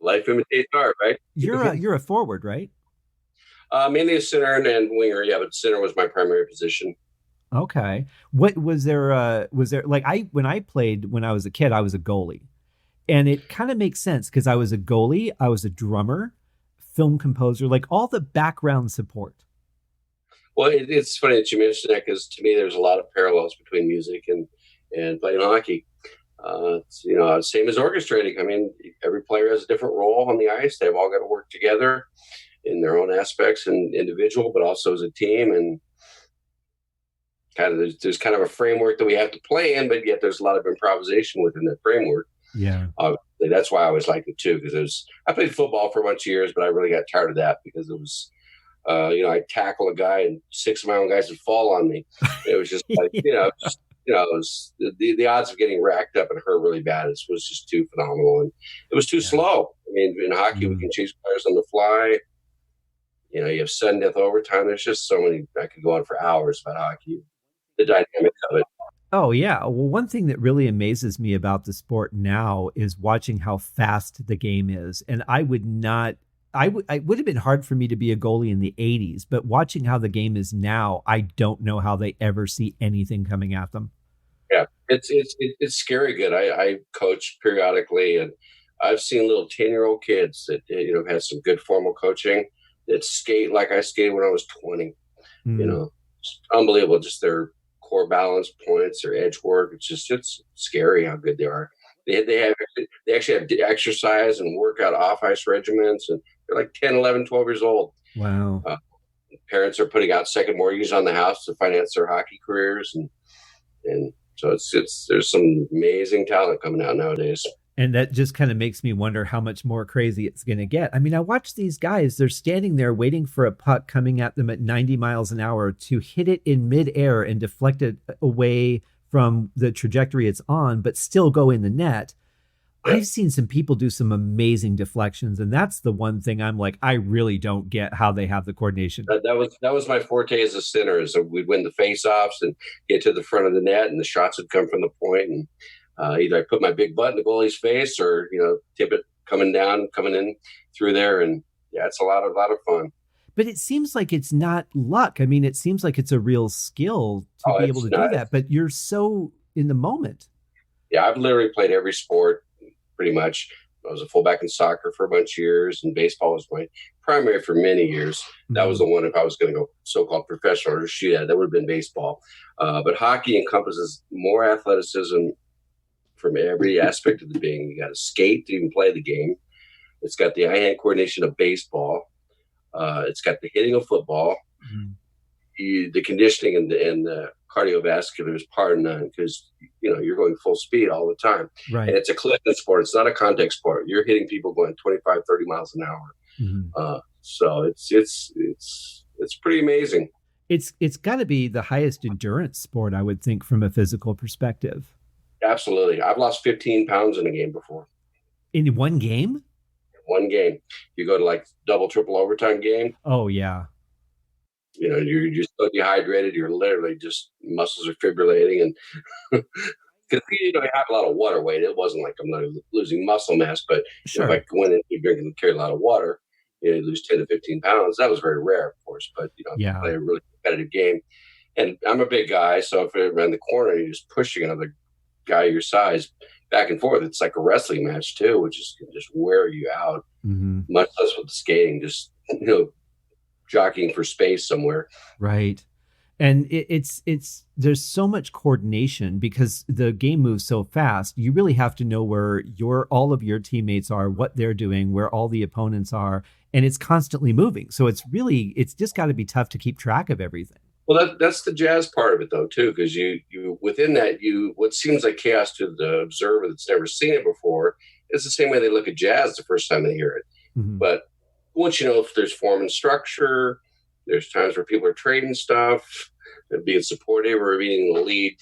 Life imitates art, right?
You're a forward, right?
Mainly a center and winger. Yeah, but center was my primary position.
Okay. What was there? Like when I played when I was a kid, I was a goalie, and it kind of makes sense because I was a goalie, I was a drummer, film composer, like all the background support.
Well, it's funny that you mentioned that, because to me, there's a lot of parallels between music and playing hockey. It's, same as orchestrating. I mean, every player has a different role on the ice. They've all got to work together in their own aspects and individual, but also as a team. And kind of there's kind of a framework that we have to play in, but yet there's a lot of improvisation within that framework.
Yeah.
That's why I always liked it too, because I played football for a bunch of years, but I really got tired of that because it was, I'd tackle a guy and 6 of my own guys would fall on me. It was just like, it was, the odds of getting racked up and hurt really bad was just too phenomenal. And it was too slow. I mean, in hockey, we can change players on the fly. You have sudden death overtime. There's just so many, I could go on for hours about hockey, the dynamic of it.
Oh, yeah. Well, one thing that really amazes me about the sport now is watching how fast the game is. And it would have been hard for me to be a goalie in the 80s, but watching how the game is now, I don't know how they ever see anything coming at them.
Yeah, it's scary good. I coach periodically, and I've seen little 10-year-old kids that, have had some good formal coaching that skate like I skated when I was 20. It's unbelievable. Just their core balance points, their edge work. It's scary how good they are. They actually have exercise and workout off ice regimens, and they're like 10, 11, 12 years old.
Wow.
Parents are putting out second mortgages on the house to finance their hockey careers. And so there's some amazing talent coming out nowadays.
And that just kind of makes me wonder how much more crazy it's going to get. I mean, I watch these guys, they're standing there waiting for a puck coming at them at 90 miles an hour to hit it in midair and deflect it away from the trajectory it's on, but still go in the net. Yeah. I've seen some people do some amazing deflections, and that's the one thing I'm like, I really don't get how they have the coordination.
That was my forte as a center, is we'd win the face-offs and get to the front of the net, and the shots would come from the point, and either I put my big butt in the goalie's face or, tip it coming in through there. And yeah, it's a lot of fun.
But it seems like it's not luck. I mean, it seems like it's a real skill to be able to do that, but you're so in the moment.
Yeah, I've literally played every sport pretty much. I was a fullback in soccer for a bunch of years, and baseball was my primary for many years. That was the one, if I was going to go so-called professional or shoot at, that would have been baseball. But hockey encompasses more athleticism from every aspect of the game. You got to skate to even play the game. It's got the eye-hand coordination of baseball. It's got the hitting of football. The conditioning and the cardiovascular is par none, because you're going full speed all the time.
Right.
And it's a collision sport. It's not a contact sport. You're hitting people going 25, 30 miles an hour. So it's pretty amazing.
It's got to be the highest endurance sport, I would think, from a physical perspective.
Absolutely. I've lost 15 pounds in a game before.
In one game?
One game. You go to like double, triple overtime game.
Oh, yeah.
You're just so dehydrated. You're literally just, muscles are fibrillating. And because, you have a lot of water weight. It wasn't like I'm losing muscle mass, but
sure.
If I went in and drinking and carry a lot of water, you lose 10 to 15 pounds. That was very rare, of course, but,
yeah.
Play a really competitive game. And I'm a big guy, so if you're around the corner, you're just pushing another guy your size back and forth. It's like a wrestling match too, which is can just wear you out. Much less with the skating, just jockeying for space somewhere.
Right. And it's there's so much coordination because the game moves so fast. You really have to know where all of your teammates are, what they're doing, where all the opponents are, and it's constantly moving. So it's just got to be tough to keep track of everything.
Well, that's the jazz part of it, though, too, because you within that, what seems like chaos to the observer that's never seen it before is the same way they look at jazz the first time they hear it. But once if there's form and structure, there's times where people are trading stuff, being supportive or being the lead.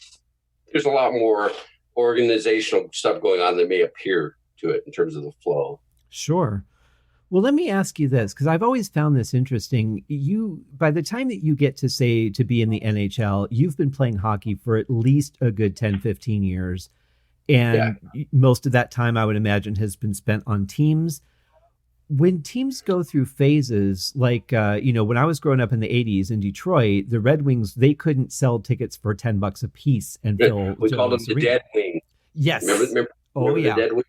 There's a lot more organizational stuff going on that may appear to it in terms of the flow.
Sure. Well, let me ask you this, because I've always found this interesting. By the time that you get to be in the NHL, you've been playing hockey for at least a good 10, 15 years. And most of that time, I would imagine, has been spent on teams. When teams go through phases, like, when I was growing up in the 80s in Detroit, the Red Wings, they couldn't sell tickets for $10 a piece and fill.
We called them the Dead Wing.
Yes.
Remember
the
Dead Wing?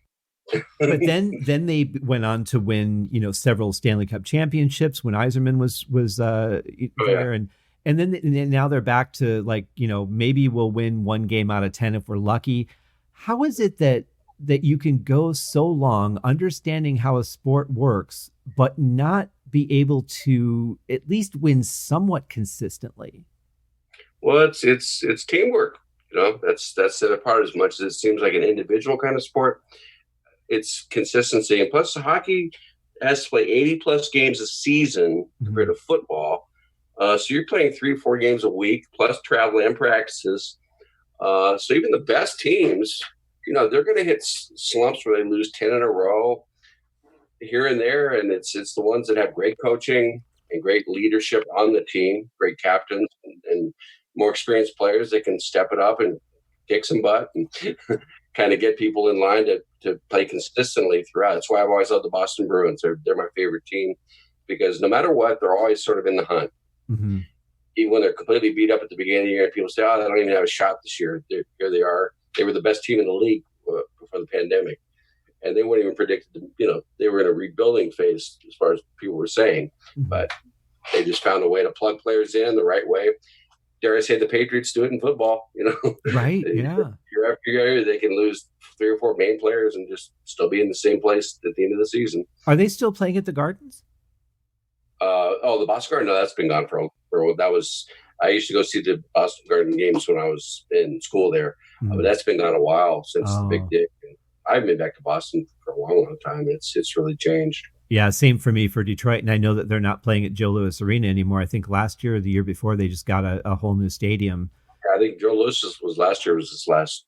But then they went on to win, several Stanley Cup championships when Yzerman was there, and then now they're back to maybe we'll win one game out of 10 if we're lucky. How is it that you can go so long understanding how a sport works, but not be able to at least win somewhat consistently?
Well, it's teamwork. That's it apart. As much as it seems like an individual kind of sport, it's consistency. And plus, the hockey has to play 80 plus games a season compared to football. So you're playing 3-4 games a week plus travel and practices. So even the best teams, they're going to hit slumps where they lose 10 in a row here and there. And it's the ones that have great coaching and great leadership on the team, great captains and more experienced players that can step it up and kick some butt and kind of get people in line to play consistently throughout. That's why I've always loved the Boston Bruins. They're my favorite team because no matter what, they're always sort of in the hunt. Mm-hmm. Even when they're completely beat up at the beginning of the year and people say, oh, they don't even have a shot this year. Here they are. They were the best team in the league before the pandemic. And they weren't even predicted they were in a rebuilding phase as far as people were saying. Mm-hmm. But they just found a way to plug players in the right way. Dare I say the Patriots do it in football,
Right, yeah.
Year after year, they can lose 3 or 4 main players and just still be in the same place at the end of the season.
Are they still playing at the Gardens?
The Boston Garden, no, that's been gone for I used to go see the Boston Garden games when I was in school there, but that's been gone a while since the Big Dick. And I haven't been back to Boston for a long, long time. It's really changed.
Yeah, same for me for Detroit. And I know that they're not playing at Joe Louis Arena anymore. I think last year or the year before, they just got a whole new stadium.
I think Joe Louis was last year, was his last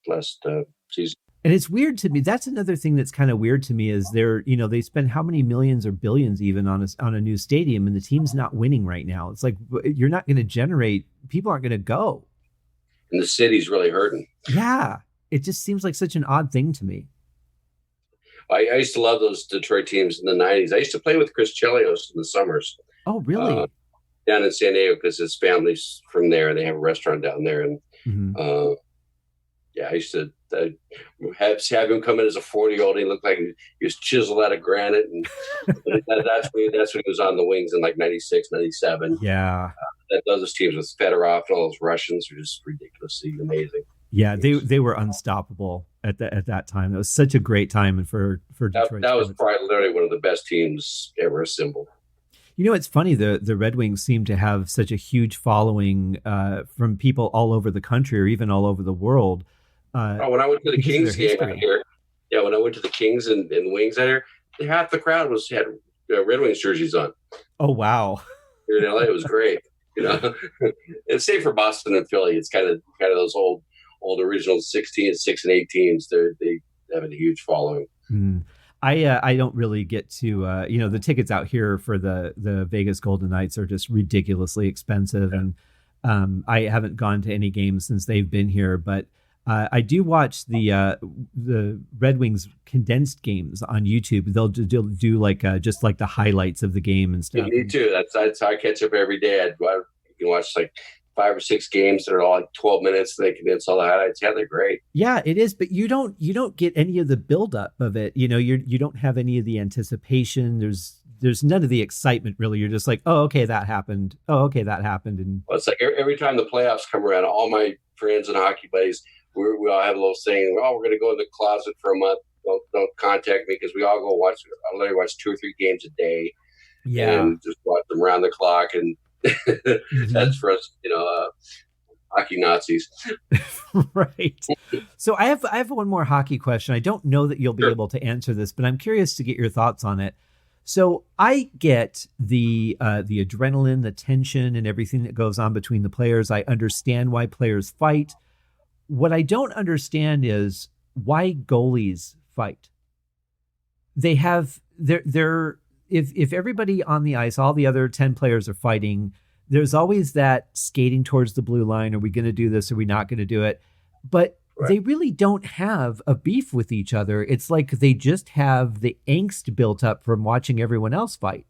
season.
And it's weird to me. That's another thing that's kind of weird to me is they spend how many millions or billions even on a new stadium and the team's not winning right now. It's like, you're not going to generate, people aren't going to go.
And the city's really hurting.
Yeah. It just seems like such an odd thing to me.
I used to love those Detroit teams in the 90s. I used to play with Chris Chelios in the summers.
Oh, really?
Down in San Diego because his family's from there. They have a restaurant down there. And I used to have him come in as a 40-year-old. He looked like he was chiseled out of granite. And that's when he was on the wings in like 96, 97.
Yeah.
Those teams with Fedorov and all those Russians are just ridiculously amazing.
Yeah, they were unstoppable at that time. It was such a great time for Detroit.
That was probably literally one of the best teams ever assembled.
It's funny, the Red Wings seem to have such a huge following from people all over the country or even all over the world.
When I went to the Kings game out here, when I went to the Kings and Wings out here, half the crowd had Red Wings jerseys on.
Oh, wow.
Here in LA, it was great. It's safe for Boston and Philly. It's kind of those old original 16, 6 and 8 teams. They have a huge following.
I don't really get to the tickets out here for the Vegas Golden Knights are just ridiculously expensive, and I haven't gone to any games since they've been here. But I do watch the Red Wings condensed games on YouTube. They'll do like just like the highlights of the game and stuff.
Me too. That's how I catch up every day. You can watch like 5 or 6 games that are all like 12 minutes. They condense all the highlights. Yeah, they're great.
Yeah, it is. But you don't get any of the buildup of it. You don't have any of the anticipation. There's none of the excitement really. You're just like, oh, okay, that happened. Oh, okay, that happened. And
it's like every time the playoffs come around, all my friends and hockey buddies, we all have a little saying, oh, we're going to go in the closet for a month. Don't contact me because we all go watch. I literally watch 2 or 3 games a day.
Yeah,
and just watch them around the clock and. That's for us, hockey Nazis.
Right. So I have one more hockey question. I don't know that you'll be able to answer this, but I'm curious to get your thoughts on it. So I get the adrenaline, the tension, and everything that goes on between the players. I understand why players fight. What I don't understand is why goalies fight. They have they're if everybody on the ice, all the other 10 players are fighting, there's always that skating towards the blue line. Are we going to do this? Are we not going to do it? But they really don't have a beef with each other. It's like they just have the angst built up from watching everyone else fight.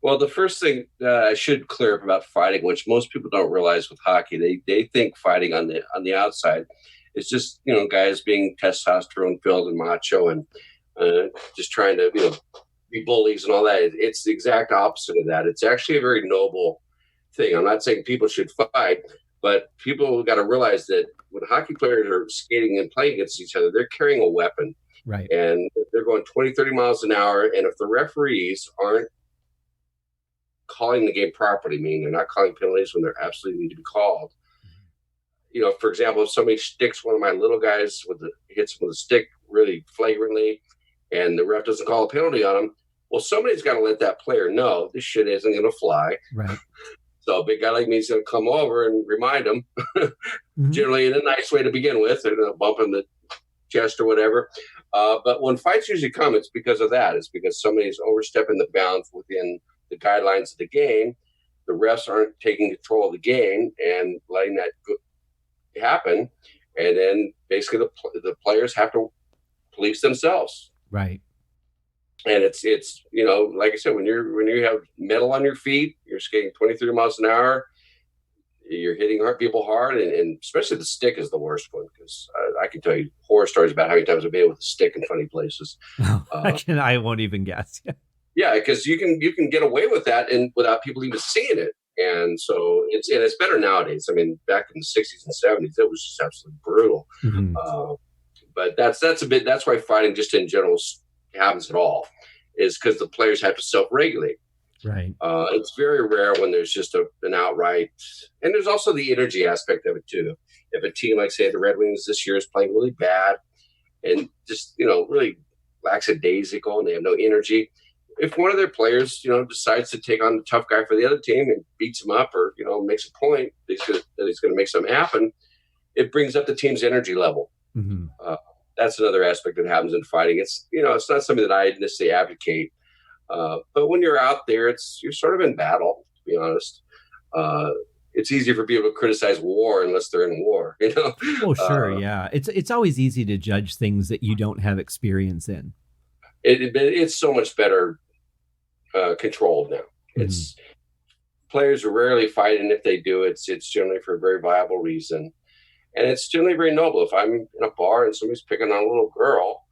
Well, the first thing I should clear up about fighting, which most people don't realize with hockey, they think fighting on the outside is just, guys being testosterone filled and macho and just trying to, be bullies and all that. It's the exact opposite of that. It's actually a very noble thing. I'm not saying people should fight, But people got to realize that when hockey players are skating and playing against each other, they're carrying a weapon.
Right.
And they're going 20, 30 miles an hour. And if the referees aren't calling the game properly, meaning they're not calling penalties when they're absolutely need to be called. For example, if somebody sticks one of my little guys hits him with a stick really flagrantly, and the ref doesn't call a penalty on him, well, somebody's got to let that player know this shit isn't going to fly.
Right.
So a big guy like me is going to come over and remind him, generally in a nice way to begin with, and a bump in the chest or whatever. But when fights usually come, it's because of that. It's because somebody's overstepping the bounds within the guidelines of the game. The refs aren't taking control of the game and letting that happen. And then basically the players have to police themselves.
Right.
And it's like I said, when you have metal on your feet, you're skating 23 miles an hour, you're hitting people hard, and especially the stick is the worst one, because I can tell you horror stories about how many times I've been with a stick in funny places.
I won't even guess.
Yeah, because you can get away with that and without people even seeing it. And so it's better nowadays. I mean, back in the 60s and 70s, it was just absolutely brutal. But that's why fighting just in general happens at all, is because the players have to self-regulate.
Right.
It's very rare when there's just an outright, and there's also the energy aspect of it too. If a team like, say, the Red Wings this year is playing really bad and just, really lackadaisical and they have no energy, if one of their players, decides to take on the tough guy for the other team and beats him up, or, makes a point that he's going to make something happen, it brings up the team's energy level. That's another aspect that happens in fighting. It's, it's not something that I necessarily advocate. But when you're out there, you're sort of in battle, to be honest. It's easy for people to criticize war unless they're in war,
Oh, sure. Yeah. It's always easy to judge things that you don't have experience in.
It's so much better controlled now. It's players are rarely fighting. If they do, it's generally for a very viable reason. And it's generally very noble. If I'm in a bar and somebody's picking on a little girl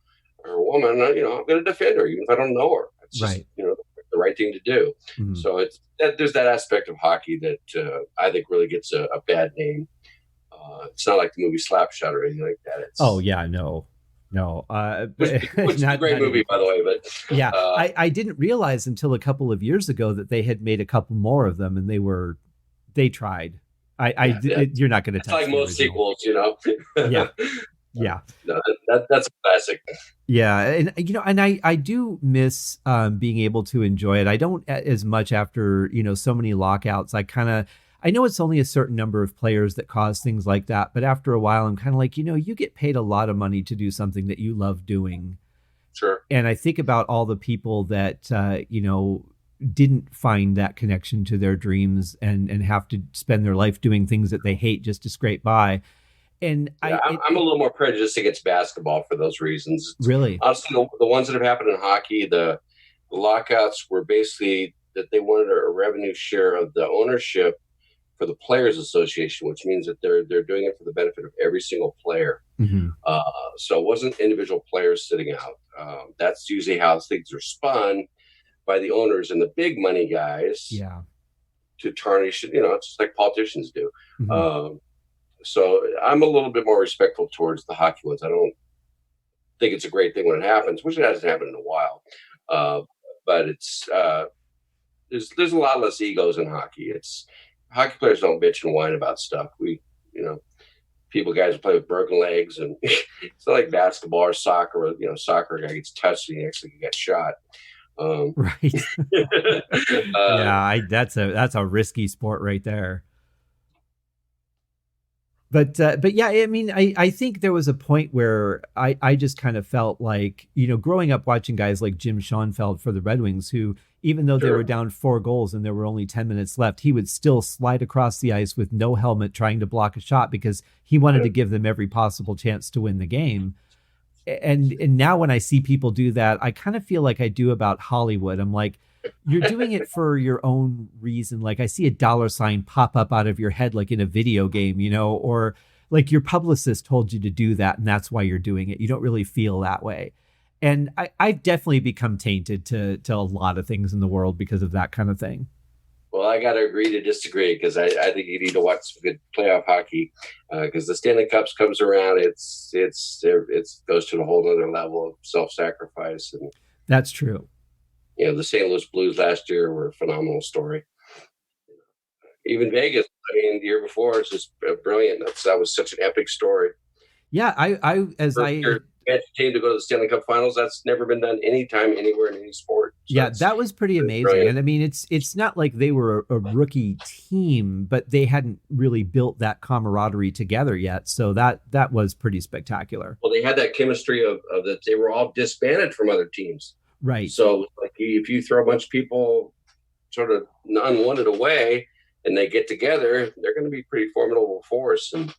or a woman, I'm going to defend her, even if I don't know her. It's just, the right thing to do. So there's that aspect of hockey that I think really gets a bad name. It's not like the movie Slapshot or anything like that. Which is a great movie, by the way. But
yeah, I didn't realize until a couple of years ago that they had made a couple more of them, and they tried. You're not going to touch
like most sequels,
Yeah. Yeah.
No, that's a classic.
Yeah. And I do miss being able to enjoy it. I don't as much after, so many lockouts. I know it's only a certain number of players that cause things like that, but after a while, I'm kind of like, you get paid a lot of money to do something that you love doing.
Sure.
And I think about all the people that, didn't find that connection to their dreams and have to spend their life doing things that they hate just to scrape by. And
I'm a little more prejudiced against basketball for those reasons.
Really?
Honestly, the ones that have happened in hockey, the lockouts were basically that they wanted a revenue share of the ownership for the Players Association, which means that they're doing it for the benefit of every single player. So it wasn't individual players sitting out. That's usually how things are spun by the owners and the big money guys.
Yeah.
To tarnish, it's just like politicians do. So I'm a little bit more respectful towards the hockey ones. I don't think it's a great thing when it happens, which it hasn't happened in a while. But it's there's a lot less egos in hockey. Hockey players don't bitch and whine about stuff. Guys play with broken legs, and it's not like basketball or soccer. Soccer guy gets touched and he actually gets shot.
Right. That's a risky sport right there. But yeah, I mean, I think there was a point where I just kind of felt like, growing up watching guys like Jim Schoenfeld for the Red Wings, who, even though they were down 4 goals and there were only 10 minutes left, he would still slide across the ice with no helmet trying to block a shot because he wanted to give them every possible chance to win the game. And now when I see people do that, I kind of feel like I do about Hollywood. I'm like, you're doing it for your own reason. Like, I see a $sign pop up out of your head, like in a video game, or like your publicist told you to do that, and that's why you're doing it. You don't really feel that way. And I've definitely become tainted to a lot of things in the world because of that kind of thing.
Well, I got to agree to disagree because I think you need to watch some good playoff hockey because the Stanley Cups comes around. It goes to a whole other level of self-sacrifice. And
That's true.
the St. Louis Blues last year were a phenomenal story. Even Vegas, I mean, the year before, it's just brilliant. That was such an epic story.
Yeah,
team to go to the Stanley Cup Finals. That's never been done anytime, anywhere in any sport. So
yeah, that was pretty amazing.
Brilliant.
And I mean, it's not like they were a rookie team, but they hadn't really built that camaraderie together yet. So that was pretty spectacular.
Well, they had that chemistry of that they were all disbanded from other teams.
Right.
So like if you throw a bunch of people sort of unwanted away and they get together, they're going to be a pretty formidable force. And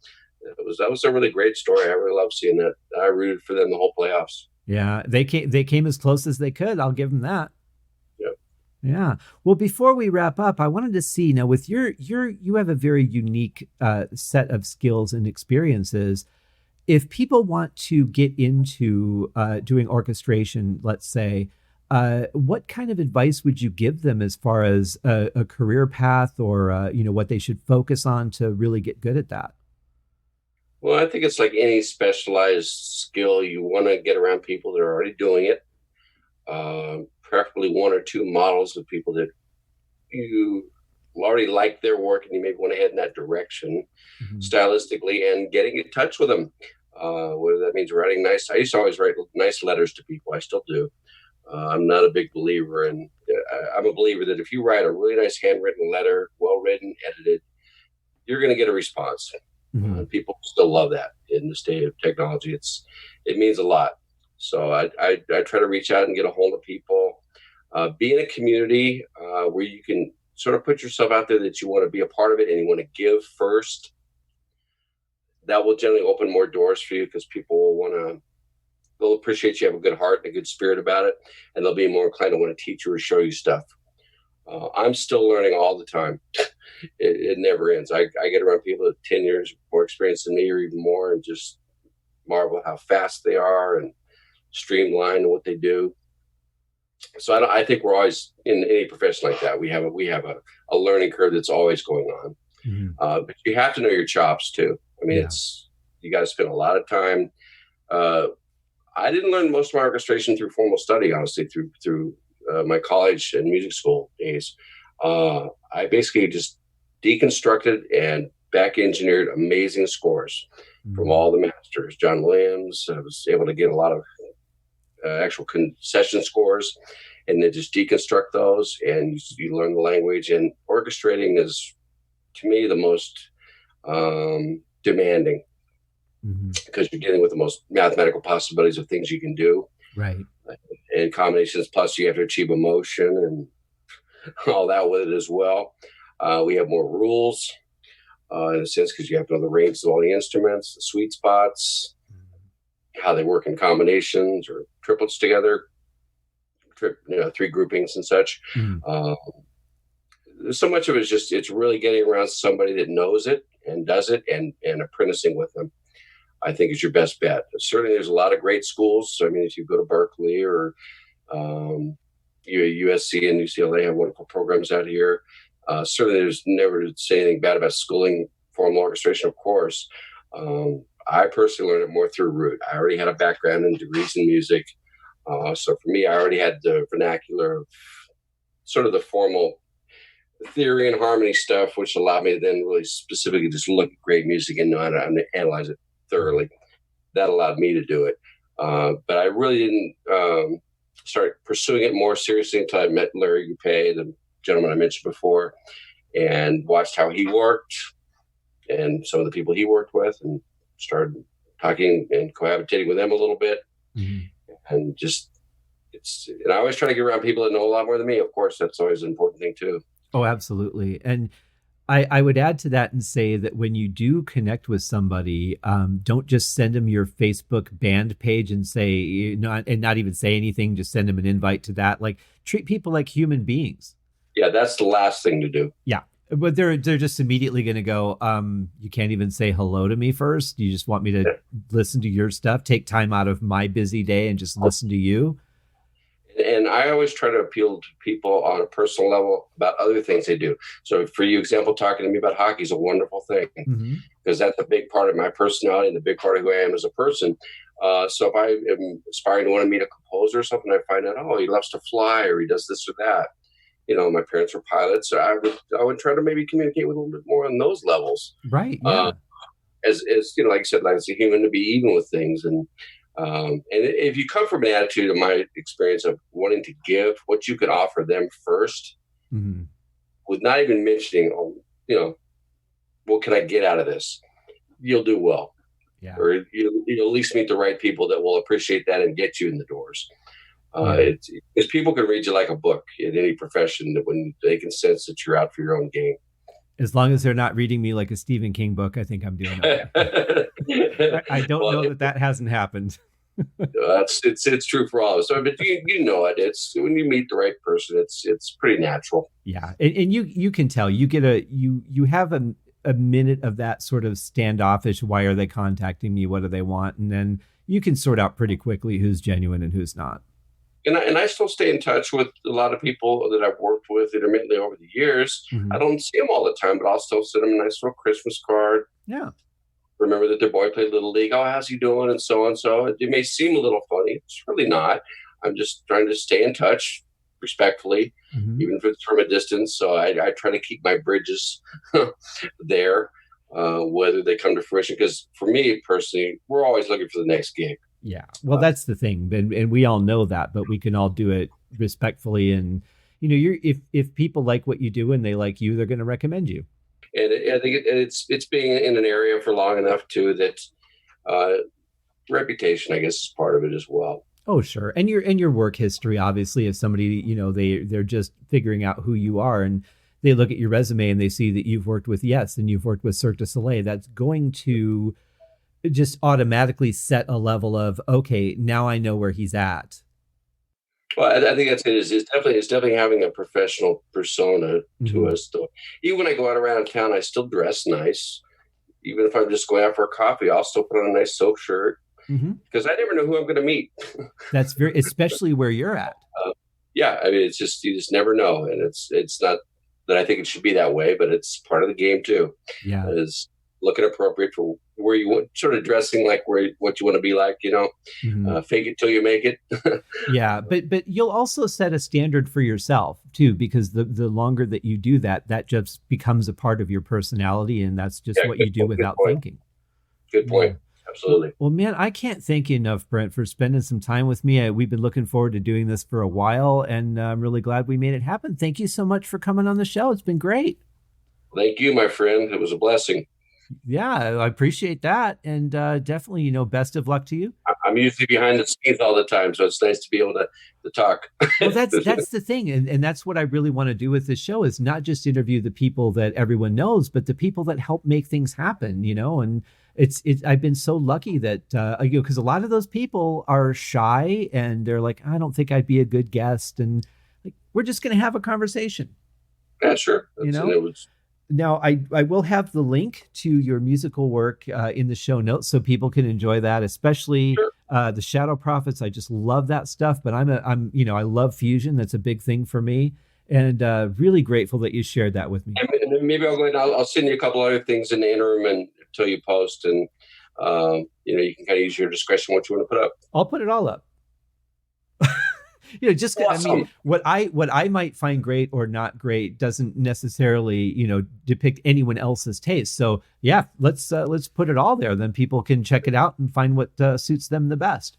that was a really great story. I really love seeing that. I rooted for them the whole playoffs.
Yeah, they came as close as they could. I'll give them that.
Yep.
Yeah. Well, before we wrap up, I wanted to see now with you have a very unique set of skills and experiences. If people want to get into doing orchestration, let's say, what kind of advice would you give them as far as a career path or what they should focus on to really get good at that?
Well, I think it's like any specialized skill. You want to get around people that are already doing it, preferably one or two models of people that you already like their work and you maybe want to head in that direction stylistically, and getting in touch with them. Whether that means writing nice. I used to always write nice letters to people. I still do. I'm not a big believer in. I'm a believer that if you write a really nice handwritten letter, well written, edited, you're going to get a response. People still love that in the state of technology. It means a lot. So I try to reach out and get a hold of people. Be in a community where you can sort of put yourself out there that you want to be a part of it and you want to give first. That will generally open more doors for you because people will they'll appreciate you have a good heart and a good spirit about it, and they'll be more inclined to want to teach you or show you stuff. I'm still learning all the time. It never ends. I get around people with 10 years more experience than me or even more and just marvel how fast they are and streamlined what they do. So I think we're always in any profession like that. We have a learning curve that's always going on. But you have to know your chops too. I mean, you got to spend a lot of time. I didn't learn most of my orchestration through formal study, honestly, through my college and music school days. I basically just deconstructed and back engineered amazing scores from all the masters. John Williams. I was able to get a lot of actual concession scores and then just deconstruct those, and you learn the language. And orchestrating is, to me, the most demanding because you're dealing with the most mathematical possibilities of things you can do.
Right.
And combinations, plus you have to achieve emotion and all that with it as well. We have more rules in a sense because you have to know the ranges of all the instruments, the sweet spots, how they work in combinations or triplets together, three groupings and such. So much of it is it's really getting around somebody that knows it and does it and apprenticing with them, I think, is your best bet. Certainly there's a lot of great schools. So, I mean, if you go to Berkeley or USC and UCLA have wonderful programs out here. Certainly there's never to say anything bad about schooling formal orchestration, of course. I personally learned it more through root. I already had a background in degrees in music. So for me, I already had the vernacular of sort of the formal theory and harmony stuff, which allowed me to then really specifically just look at great music and know how to analyze it thoroughly. That allowed me to do it. But I really didn't start pursuing it more seriously until I met Larry Goupet, the gentleman I mentioned before, and watched how he worked and some of the people he worked with, and started talking and cohabitating with them a little bit. And and I always try to get around people that know a lot more than me. Of course, that's always an important thing too.
Oh, absolutely. And I would add to that and say that when you do connect with somebody, don't just send them your Facebook band page and say, and not even say anything, just send them an invite to that. Like, treat people like human beings.
Yeah, that's the last thing to do.
Yeah. But they're just immediately going to go, you can't even say hello to me first. You just want me to listen to your stuff, take time out of my busy day and just listen to you.
And I always try to appeal to people on a personal level about other things they do. So for you, example, talking to me about hockey is a wonderful thing, because that's a big part of my personality and the big part of who I am as a person. So if I am aspiring to want to meet a composer or something, I find out, oh, he loves to fly, or he does this or that. My parents were pilots, so I would try to maybe communicate with a little bit more on those levels.
Right. Yeah.
As like I said, like as a human, to be even with things. And if you come from an attitude of my experience of wanting to give what you can offer them first, with not even mentioning, what can I get out of this? You'll do well. Yeah. Or you'll at least meet the right people that will appreciate that and get you in the doors. Because people can read you like a book in any profession, that when they can sense that you're out for your own game.
As long as they're not reading me like a Stephen King book, I think I'm doing okay. I don't know that hasn't happened.
It's true for all of us. So, but you know it. It's when you meet the right person, it's pretty natural.
Yeah, and you can tell you get you have a minute of that sort of standoffish. Why are they contacting me? What do they want? And then you can sort out pretty quickly who's genuine and who's not.
And I still stay in touch with a lot of people that I've worked with intermittently over the years. I don't see them all the time, but I'll still send them a nice little Christmas card.
Yeah.
Remember that their boy played Little League. Oh, how's he doing? And so on. So it may seem a little funny. It's really not. I'm just trying to stay in touch respectfully, even if it's from a distance. So I try to keep my bridges there, whether they come to fruition. Because for me personally, we're always looking for the next gig.
Yeah. Well, that's the thing. And we all know that, but we can all do it respectfully. And, if people like what you do and they like you, they're going to recommend you.
And I think it's being in an area for long enough too, that reputation, I guess, is part of it as well.
Oh, sure. And your work history, obviously, if somebody, they're just figuring out who you are and they look at your resume and they see that you've worked with Yes and you've worked with Cirque du Soleil, that's going to just automatically set a level of, okay, now I know where he's at.
Well, I think that's it. It's definitely having a professional persona to us. Though, even when I go out around town, I still dress nice. Even if I'm just going out for a coffee, I'll still put on a nice silk shirt because I never know who I'm going to meet.
That's especially where you're at.
Yeah, I mean, it's just you just never know, and it's not that I think it should be that way, but it's part of the game too.
Yeah,
is looking appropriate for where you want, sort of dressing like what you want to be like, fake it till you make it.
Yeah. But you'll also set a standard for yourself too, because the longer that you do that just becomes a part of your personality. And that's just what you do without thinking.
Good point. Yeah. Absolutely.
Well, man, I can't thank you enough, Brent, for spending some time with me. We've been looking forward to doing this for a while, and I'm really glad we made it happen. Thank you so much for coming on the show. It's been great.
Thank you, my friend. It was a blessing.
Yeah, I appreciate that. And definitely, best of luck to you.
I'm usually behind the scenes all the time, so it's nice to be able to talk.
Well, that's the thing. And that's what I really want to do with this show is not just interview the people that everyone knows, but the people that help make things happen, and I've been so lucky that, because a lot of those people are shy and they're like, I don't think I'd be a good guest. And like, we're just going to have a conversation.
Yeah, sure.
Now, I will have the link to your musical work in the show notes so people can enjoy that, especially the Shadow Prophets. I just love that stuff, but I love fusion. That's a big thing for me, and really grateful that you shared that with me.
And maybe I'll send you a couple other things in the interim and until you post, and you can kind of use your discretion what you want to put up.
I'll put it all up. Awesome. I mean, what I might find great or not great doesn't necessarily, depict anyone else's taste. So yeah, let's put it all there. Then people can check it out and find what suits them the best.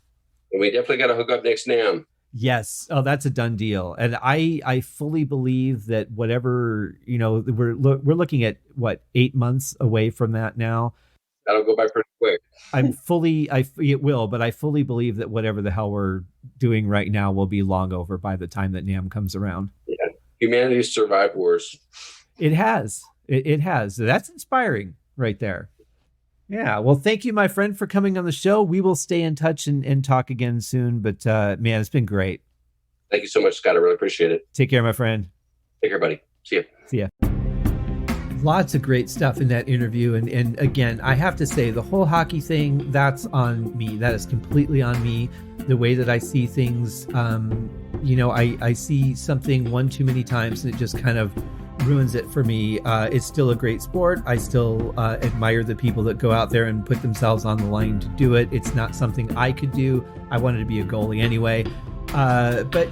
And we definitely got to hook up next NAMM.
Yes. Oh, that's a done deal. And I fully believe that whatever, we're looking at 8 months away from that now.
That'll go by pretty quick.
It will, but I fully believe that whatever the hell we're doing right now will be long over by the time that NAMM comes around.
Yeah. Humanity's survived worse.
It has. It has. That's inspiring right there. Yeah. Well, thank you, my friend, for coming on the show. We will stay in touch and talk again soon. But man, it's been great.
Thank you so much, Scott. I really appreciate it.
Take care, my friend.
Take care, buddy. See ya.
See ya. Lots of great stuff in that interview. And again, I have to say the whole hockey thing, that's on me. That is completely on me. The way that I see things, I see something one too many times and it just kind of ruins it for me. It's still a great sport. I still admire the people that go out there and put themselves on the line to do it. It's not something I could do. I wanted to be a goalie anyway. But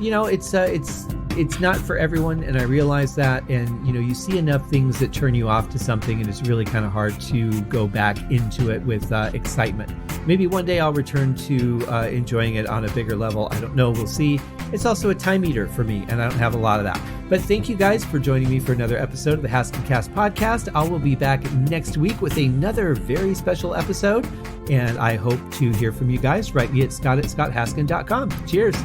it's not for everyone, and I realize that. And you see enough things that turn you off to something, and it's really kind of hard to go back into it with excitement. Maybe one day I'll return to enjoying it on a bigger level. I don't know. We'll see. It's also a time eater for me, and I don't have a lot of that. But thank you guys for joining me for another episode of the Haskincast podcast. I will be back next week with another very special episode, and I hope to hear from you guys. Write me at scott@scotthaskin.com. Cheers.